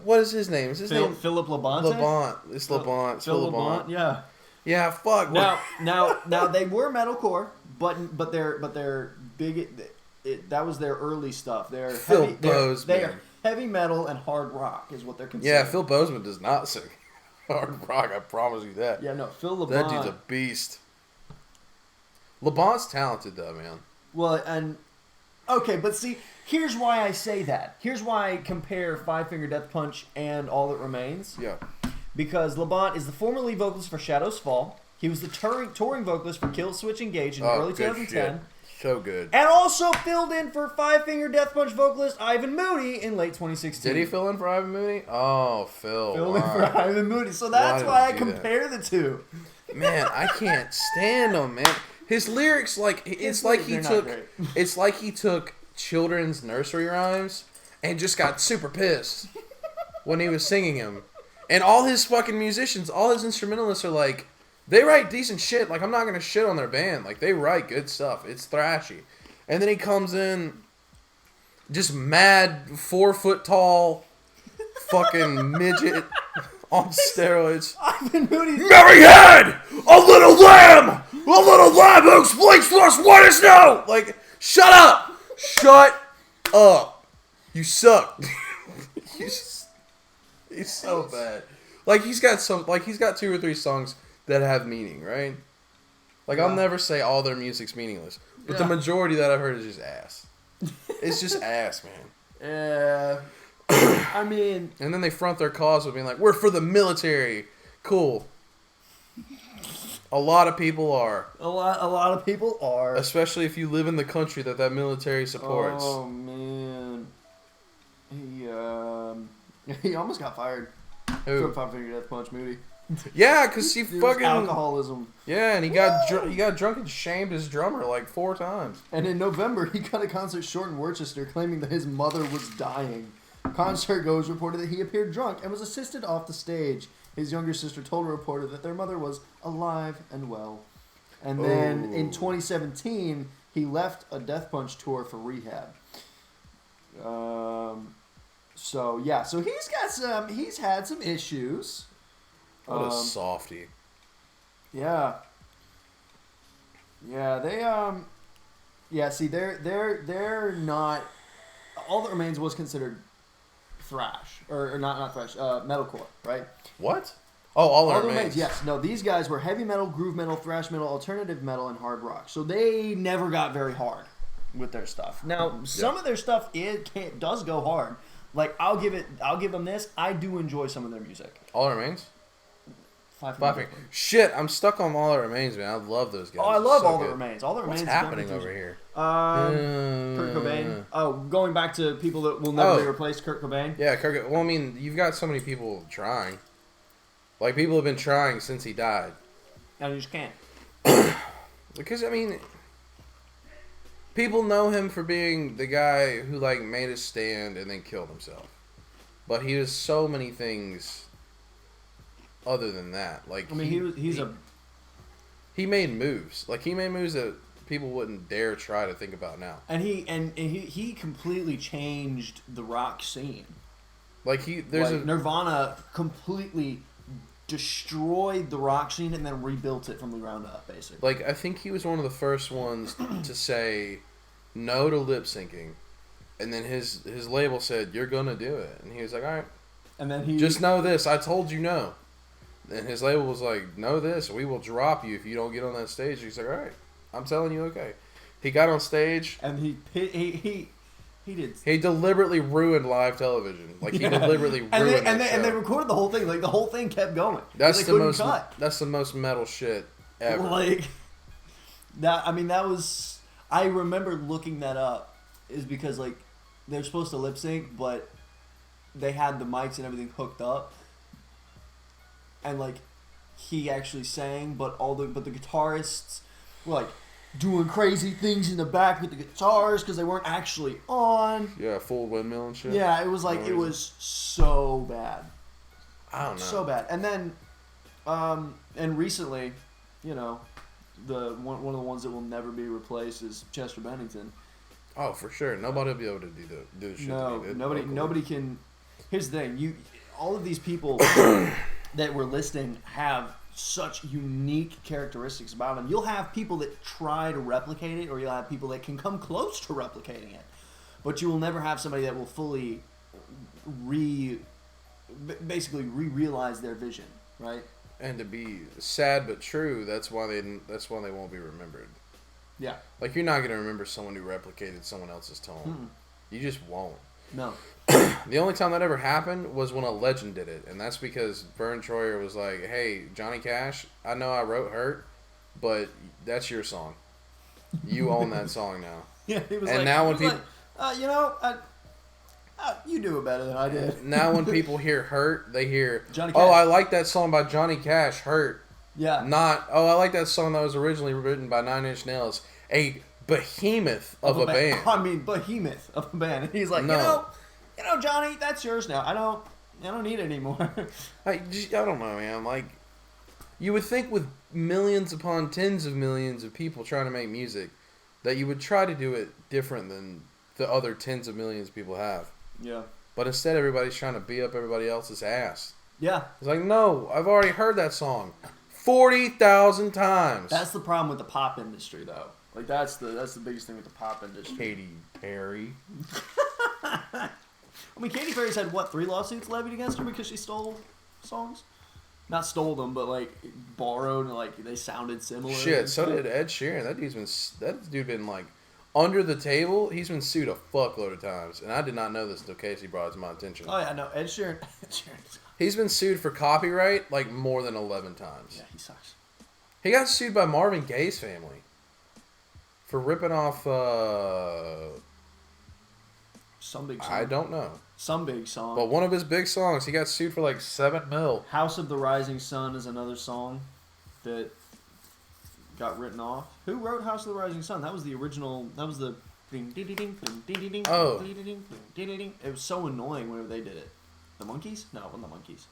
What is his name? Is his name Philip Labonte? Labont? It's Labont. It's Phil Phil Labont. Labonte, yeah. Yeah, fuck. Now they were metalcore, but they're big. That was their early stuff. They're Phil heavy. Bozeman. They're heavy metal and hard rock is what they're considered. Yeah, Phil Bozeman does not sing hard rock. I promise you that. Yeah, no, Phil Labonte. That dude's a beast. Labont's talented though, man. Well, and okay, but see, here's why I say that. Here's why I compare Five Finger Death Punch and All That Remains. Yeah. Because Labonte is the former lead vocalist for Shadows Fall. He was the touring vocalist for Kill Switch Engage in early good 2010. shit. So good. And also filled in for Five Finger Death Punch vocalist Ivan Moody in late 2016. Did he fill in for Ivan Moody? Oh, Phil. Filled in wow. for Ivan Moody. So that's Why why I did he do that? compare the two. Man, I can't stand him, man. His lyrics, like it's like he They're not took, great. it's like he took children's nursery rhymes and just got super pissed when he was singing them. And all his fucking musicians, all his instrumentalists are like, they write decent shit. Like I'm not gonna shit on their band. Like they write good stuff. It's thrashy. And then he comes in, just mad 4 foot tall, fucking midget on steroids. Ivan Moody. Mary had a little lamb who explains to us what is snow. Like, shut up, you suck. he's so bad. Like he's got 2 or 3 songs that have meaning, right? Like I'll Yeah. never say all their music's meaningless, but the Yeah. majority that I've heard is just ass. It's just ass, man. I mean, And then they front their cause with being like, "We're for the military." Cool. A lot of people are, a lot of people are. especially if you live in the country that military supports. Oh man, he almost got fired Who? from Five Finger Death Punch. Moody. Yeah, cause he It was fucking alcoholism. yeah, and he got drunk and shamed his drummer like 4 times. And in November, he cut a concert short in Worcester, claiming that his mother was dying. Concert goers reported that he appeared drunk and was assisted off the stage. His younger sister told a reporter that their mother was alive and well. And then in 2017, he left a Death Punch tour for rehab. So yeah, so he's had some issues. What a softie. Yeah. Yeah, they yeah, see they're not All That Remains was considered thrash or not thrash, metalcore, right? What? Oh, All That That Remains. yes. No, these guys were heavy metal, groove metal, thrash metal, alternative metal, and hard rock. So they never got very hard with their stuff. Now, some of their stuff does go hard. Like I'll give them this. I do enjoy some of their music. All That Remains? Five Five Finger. Finger. Shit, I'm stuck on All That Remains, man. I love those guys. Oh, I love So All That good. Remains. All That Remains. What's is happening definitely- over here? Kurt Cobain. Oh, going back to people that will never be replaced. Kurt Cobain. Yeah, Kurt. Well, I mean, you've got so many people trying. Like people have been trying since he died. And you just can't. Because I mean, people know him for being the guy who like made a stand and then killed himself. But he was so many things other than that. Like I mean, he made moves. Like he made moves that people wouldn't dare try to think about now. and he completely changed the rock scene. Like Nirvana completely destroyed the rock scene and then rebuilt it from the ground up, basically. like I think he was one of the first ones to say no to lip syncing. And then his label said, "You're gonna do it," and he was like, "All right, And then he just know this. I told you no." And his label was like, "Know this. We will drop you if you don't get on that stage." He's like, "All right, I'm telling you, okay." He got on stage. and he did. He deliberately ruined live television. Like he deliberately ruined. And the they show. recorded the whole thing. Like the whole thing kept going. That's They the couldn't most. cut. That's the most metal shit ever. Like that. I mean, that was. I remember looking that up. Is because like they're supposed to lip sync, but they had the mics and everything hooked up, and like he actually sang, but the guitarists were like doing crazy things in the back with the guitars because they weren't actually on. Yeah, full windmill and shit. Yeah, it was like it was so bad. I don't know. So bad. And then, and recently, you know, the one of the ones that will never be replaced is Chester Bennington. Oh, for sure. Nobody will be able to do the shit. No, that he did nobody can. Here's the thing: all of these people that we're listing have such unique characteristics about them. You'll have people that try to replicate it, or you'll have people that can come close to replicating it, but you will never have somebody that will fully basically re-realize their vision, right? And to be sad but true, that's why they won't be remembered. Yeah. Like, you're not gonna remember someone who replicated someone else's tone. You just won't. No. The only time that ever happened was when a legend did it, and that's because Vern Troyer was like, "Hey, Johnny Cash, I know I wrote Hurt, but that's your song. You own that song now." Yeah, he was and like, now when people, you know, you do it better than I did. now when people hear Hurt, they hear, Johnny Cash. "Oh, I like that song by Johnny Cash, Hurt." Yeah. Not, "Oh, I like that song that was originally written by Nine Inch Nails, a behemoth of a band." I mean, behemoth of a band. And he's like, No. you know, Johnny, that's yours now. I don't need it anymore. I don't know, man. Like, you would think with millions upon tens of millions of people trying to make music, that you would try to do it different than the other tens of millions people have. Yeah. But instead, everybody's trying to beat up everybody else's ass. Yeah. It's like, no, I've already heard that song 40,000 times. That's the problem with the pop industry, though. Like, that's the biggest thing with the pop industry. Katy Perry. I mean, Katy Perry's had, 3 lawsuits levied against her because she stole songs? Not stole them, but, like, borrowed and, like, they sounded similar. Shit, so did Ed Sheeran. That dude been, like, under the table. He's been sued a fuckload of times. And I did not know this until Casey brought it to my attention. Oh, yeah, no, Ed Sheeran. He's been sued for copyright, like, more than 11 times. Yeah, he sucks. He got sued by Marvin Gaye's family for ripping off, some big song. I don't know. Some big song. But one of his big songs, he got sued for like $7 million. House of the Rising Sun is another song that got written off. Who wrote House of the Rising Sun? That was the original. That was the ding ding ding ding ding ding ding. Oh. Ding ding ding ding ding. It was so annoying whenever they did it. The Monkees? No, it wasn't the Monkees.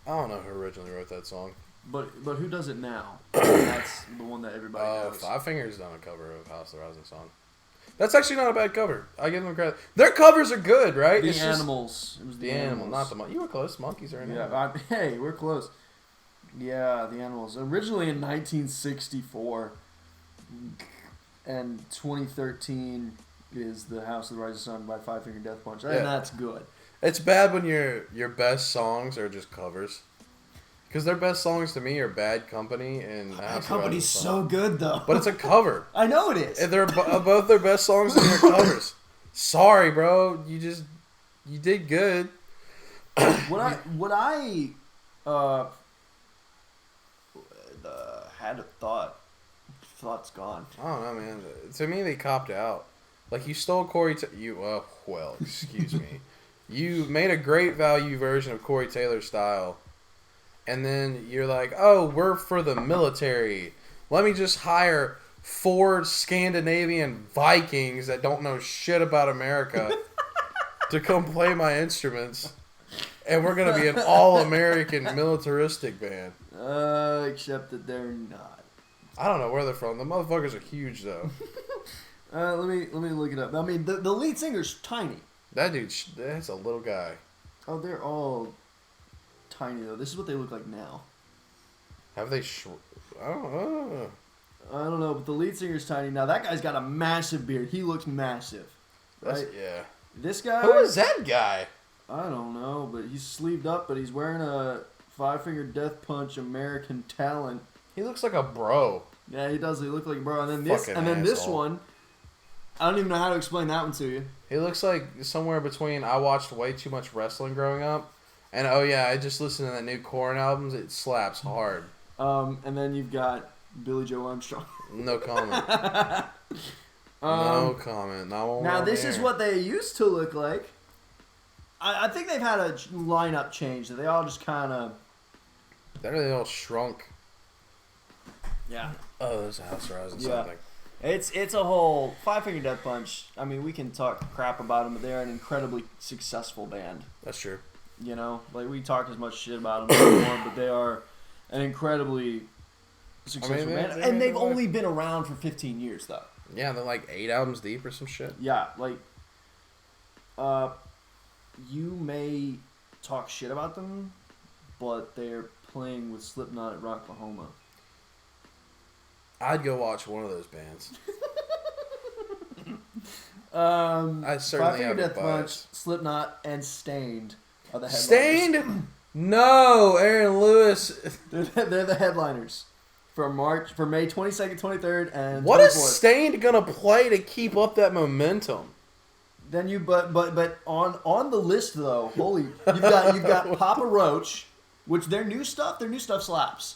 I don't know who originally wrote that song. But who does it now? That's the one that everybody knows. Five Fingers done a cover of House of the Rising Sun. That's actually not a bad cover. I give them credit. Their covers are good, right? The Animals. It was the Animals, not the Monkeys. You were close. Monkeys are in there. Yeah, hey, we're close. Yeah, the Animals. Originally in 1964, and 2013 is the House of the Rising Sun by Five Finger Death Punch, and that's good. It's bad when your best songs are just covers. Because their best songs to me are Bad Company and Bad Company's so good, though. But it's a cover. I know it is. And they're both their best songs and their covers. Sorry, bro. You did good. What I had a thought. Thought's gone. I don't know, man. To me, they copped out. Like, you stole Corey. Excuse me. You made a great value version of Corey Taylor's style. And then you're like, oh, we're for the military. Let me just hire 4 Scandinavian Vikings that don't know shit about America to come play my instruments. And we're going to be an all-American militaristic band. Except that they're not. I don't know where they're from. The motherfuckers are huge, though. Let me look it up. I mean, the lead singer's tiny. That dude, that's a little guy. Oh, they're all tiny, though. This is what they look like now. Have they I don't know. But the lead singer's tiny. Now, that guy's got a massive beard. He looks massive. Right? Yeah. This guy... Who is that guy? I don't know, but he's sleeved up, but he's wearing a Five Finger Death Punch American Talent. He looks like a bro. Yeah, he does. He looks like a bro. And then this asshole. one, I don't even know how to explain that one to you. He looks like somewhere between I watched way too much wrestling growing up, and oh yeah, I just listened to that new Korn album. It slaps hard. And then you've got Billy Joe Armstrong. No comment. No comment. Now this is what they used to look like. I think they've had a lineup change. They all just kind of. They all shrunk. Yeah. Oh, there's a House Rising Yeah. something. It's a whole Five Finger Death Punch. I mean, we can talk crap about them, but they're an incredibly successful band. That's true. You know, like we talk as much shit about them as we want, but they are an incredibly successful band, and they've only been around for 15 years, though. Yeah, they're like 8 albums deep or some shit. Yeah, like, you may talk shit about them, but they're playing with Slipknot at Rocklahoma. I'd go watch one of those bands. I certainly Five Finger have a Death Punch, bias. Slipknot, and Stained are the headliners. Stained? No, Aaron Lewis. They're the headliners for May 22nd, 23rd, and What 24th. is Stained gonna play to keep up that momentum? Then you but on the list though, you've got Papa Roach, which their new stuff slaps.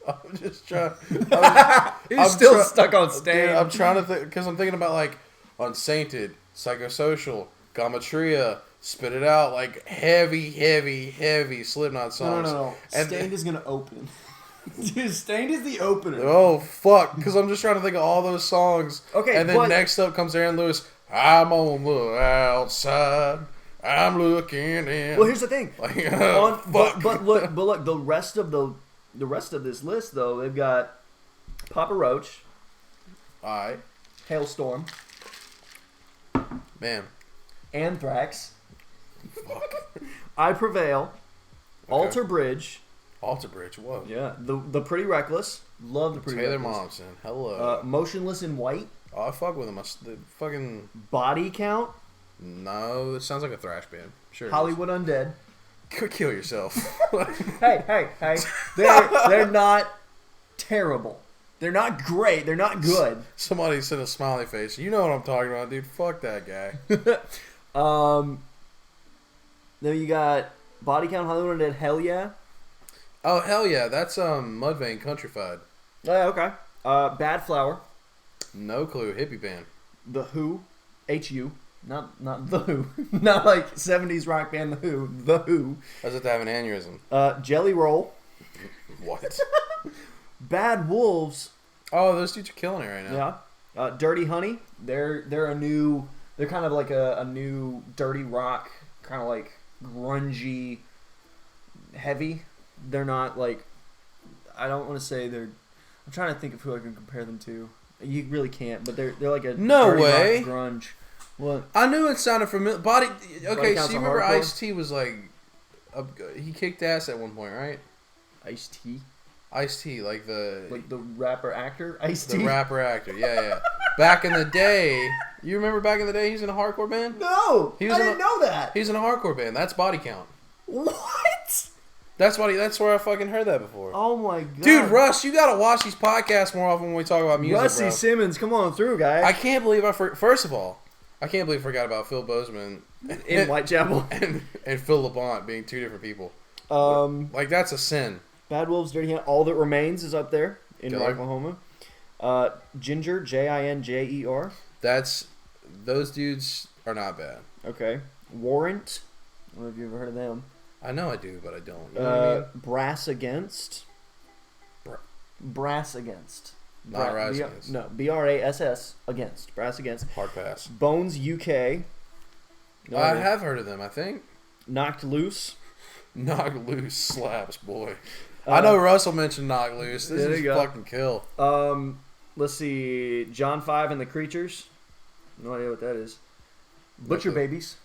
I'm just trying. He's still stuck on Stained. Dude, I'm trying to think because I'm thinking about like Unsainted, Psychosocial, Gamatria, Spit It Out, like heavy Slipknot songs. No. And Stained is gonna open. Dude, Stained is the opener. oh fuck! Because I'm just trying to think of all those songs. Okay, and then but- next up comes Aaron Lewis. I'm on the outside. I'm looking in. Well, here's the thing. Like, But look, the rest of this list though, they've got Papa Roach, Alright. Hailstorm, Man. Anthrax, Fuck. I Prevail, Alter Bridge. Alter Bridge, whoa. Yeah, the Pretty Reckless. Love the Pretty Taylor Reckless. Momsen, hello. Motionless in White. Oh, I fuck with him. The fucking... Body Count. No, it sounds like a thrash band. Sure. Hollywood Undead. Could kill yourself. Hey. They're not terrible. They're not great. They're not good. Somebody sent a smiley face. You know what I'm talking about, dude. Fuck that guy. Then you got Body Count, Hollywood Undead, Hell Yeah. Oh, hell yeah. That's Mudvayne Countrified. Oh, yeah, okay. Bad Flower. No clue. Hippie band. The Who. H-U. Not The Who. Not like 70s rock band The Who. The Who. I was have to have an aneurysm. Jelly Roll. What? Bad Wolves. Oh, those dudes are killing it right now. Yeah. Dirty Honey. They're kind of like a new dirty rock, kind of like grungy, heavy. They're not like, I don't want to say they're. I'm trying to think of who I can compare them to. You really can't, but they're like a No dirty way. rock grunge. What? I knew it sounded familiar. Okay, Counts so as you remember hardcore? Ice-T was like, he kicked ass at one point, right? Ice-T? Ice-T, like the rapper actor? the Ice-T? rapper actor. Yeah. Back in the day, you remember back in the day he was in a hardcore band? No! He was I in didn't a- know that! He was in a hardcore band. That's Body Count. What? That's where I fucking heard that before. Oh my god. Dude, Russ, you gotta watch these podcasts more often when we talk about music, Rusty bro. Simmons, come on through, guy. I can't believe first of all, I can't believe I forgot about Phil Bozeman In Whitechapel. and Phil LeBont being two different people. Like, that's a sin. Bad Wolves, Dirty Hand. All That Remains is up there in Killer. Oklahoma. Ginger, Jinjer. Those dudes are not bad. Okay. Warrant. I don't know if you've ever heard of them. I know I do, but I don't. You know what I mean? Brass Against. Bra- Brass Against. Not Rise Against. No, BRASS Against. Brass Against. Hard pass. Bones UK. No I idea. have heard of them, I think. Knocked Loose. Knock Loose slaps, boy. I know Russell mentioned Knock Loose. This there is you go. fucking kill. Let's see. John 5 and the Creatures. No idea what that is. Butcher Nothing. Babies.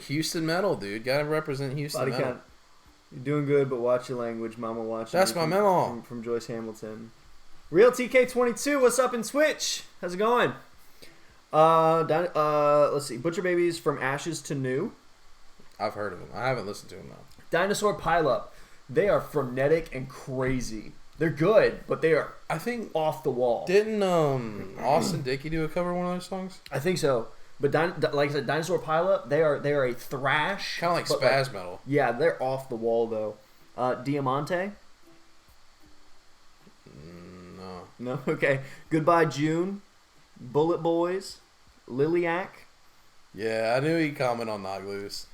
Houston metal, dude. Gotta represent Houston Body metal. Count. You're doing good, but watch your language. Mama watching. That's you my from- memo. From Joyce Hamilton. Real TK22. What's up in Switch? How's it going? Let's see. Butcher Babies from Ashes to New. I've heard of them. I haven't listened to them though. Dinosaur Pileup. They are frenetic and crazy. They're good, but they are I think off the wall. didn't Austin Dickey do a cover of one of those songs? I think so. But like I said, Dinosaur Pileup, they are a thrash. Kind of like but spaz metal. Yeah, they're off the wall though. Diamante. No. No, okay. Goodbye June, Bullet Boys, Liliac, Yeah, I knew he'd comment on Knocked Loose.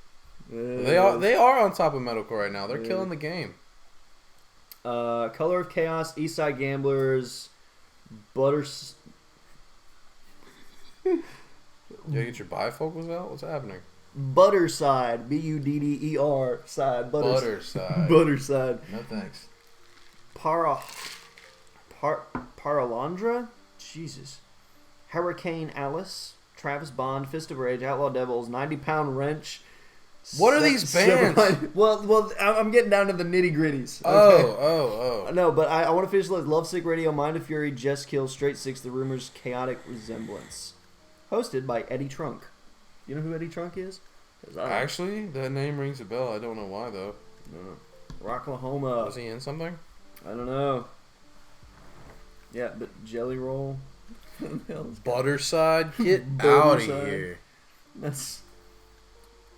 They are on top of metalcore right now. They're killing the game. Color of Chaos, Eastside Gamblers, Butters. You get your bifocals out? What's happening? Butterside, Budder side, Butterside. Butterside. No thanks. Paralandra, Jesus. Hurricane Alice, Travis Bond, Fist of Rage, Outlaw Devils, 90-Pound Wrench. What are these bands? Well, I'm getting down to the nitty gritties. Oh. No, but I want to finish the list. Lovesick Radio, Mind of Fury, Just Kill, Straight Six, The Rumors, Chaotic Resemblance. Hosted by Eddie Trunk. You know who Eddie Trunk is? Actually, that name rings a bell. I don't know why, though. No. Rocklahoma. Was he in something? I don't know. Yeah, but Jelly Roll. Butterside? Get out of here. That's...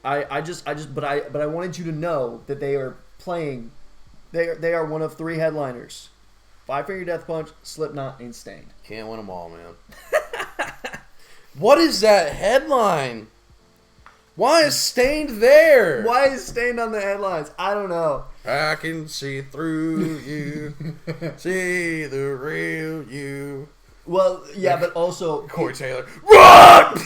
But I wanted you to know that they are playing. They are one of 3 headliners: Five Finger Death Punch, Slipknot, and Stained. Can't win them all, man. What is that headline? Why is Stained there? Why is Stained on the headlines? I don't know. I can see through you, see the real you. Well, yeah, but also Corey Taylor, run!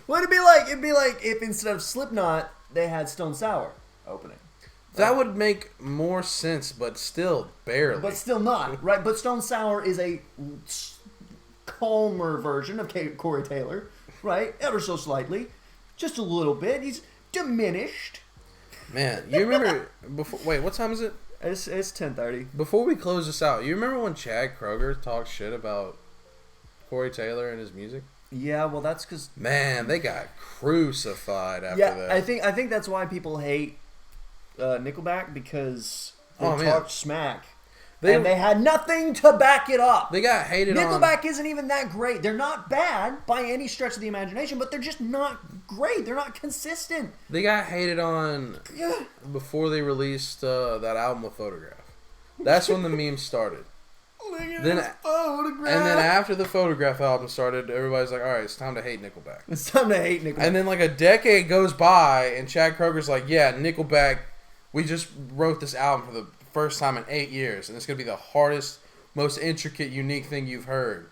Well, it'd be like if instead of Slipknot they had Stone Sour opening. That would make more sense, but still barely. But still not, right? But Stone Sour is a calmer version of Corey Taylor, right? Ever so slightly, just a little bit. He's diminished. Man, you remember before? Wait, what time is it? It's 10:30. Before we close this out, you remember when Chad Kroger talked shit about Corey Taylor and his music? Yeah, well, that's because man, they got crucified after that. I think that's why people hate Nickelback, because they talked smack. And they had nothing to back it up. They got hated on. Nickelback isn't even that great. They're not bad by any stretch of the imagination, but they're just not great. They're not consistent. They got hated on before they released that album with Photograph. That's when the memes started. Look at this photograph. And then after the Photograph album started, everybody's like, all right, it's time to hate Nickelback. It's time to hate Nickelback. And then like a decade goes by, and Chad Kroger's like, yeah, Nickelback, we just wrote this album for the first time in 8 years, and it's going to be the hardest, most intricate, unique thing you've heard.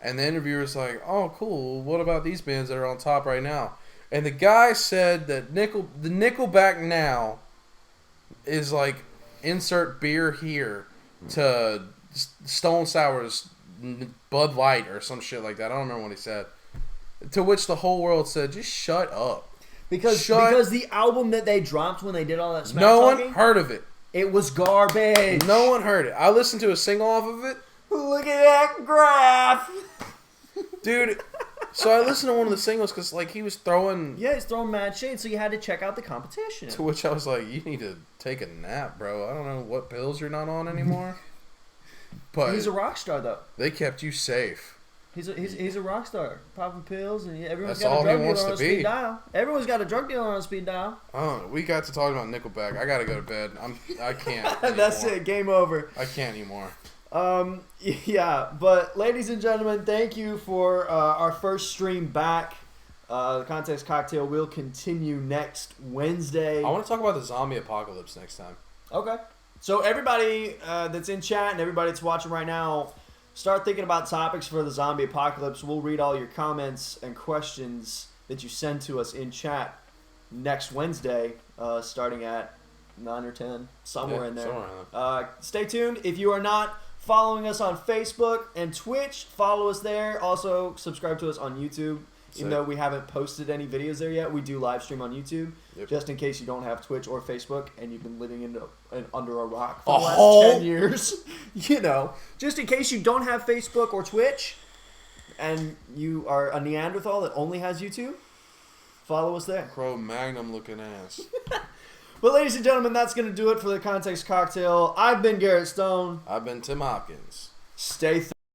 And the interviewer's like, oh, cool, what about these bands that are on top right now? And the guy said that the Nickelback now is like, insert beer here to Stone Sour's Bud Light or some shit like that. I don't remember what he said. To which the whole world said, just shut up. Because the album that they dropped when they did all that smack talking, no one heard of it. It was garbage. No one heard it. I listened to a single off of it. Look at that graph. Dude, so I listened to one of the singles because like he was throwing... Yeah, he's throwing mad shade, so you had to check out the competition. To which I was like, you need to take a nap, bro. I don't know what pills you're not on anymore. But he's a rock star, though. They kept you safe. He's a rock star, popping pills, and everyone's That's got a drug all he dealer wants on to a be. speed dial. Everyone's got a drug dealer on a speed dial. Oh, we got to talk about Nickelback. I gotta go to bed. I can't. That's it. Game over. I can't anymore. Yeah, but ladies and gentlemen, thank you for our first stream back. The Context Cocktail will continue next Wednesday. I want to talk about the zombie apocalypse next time. Okay. So everybody that's in chat and everybody that's watching right now, start thinking about topics for the zombie apocalypse. We'll read all your comments and questions that you send to us in chat next Wednesday, starting at 9 or 10, somewhere in there. Somewhere. Stay tuned. If you are not following us on Facebook and Twitch, follow us there. Also, subscribe to us on YouTube. Even though we haven't posted any videos there yet, we do live stream on YouTube. Yep. Just in case you don't have Twitch or Facebook and you've been living under a rock for the last 10 years. You know, just in case you don't have Facebook or Twitch and you are a Neanderthal that only has YouTube, follow us there. Cro-Magnum looking ass. But ladies and gentlemen, that's going to do it for the Context Cocktail. I've been Garrett Stone. I've been Tim Hopkins. Stay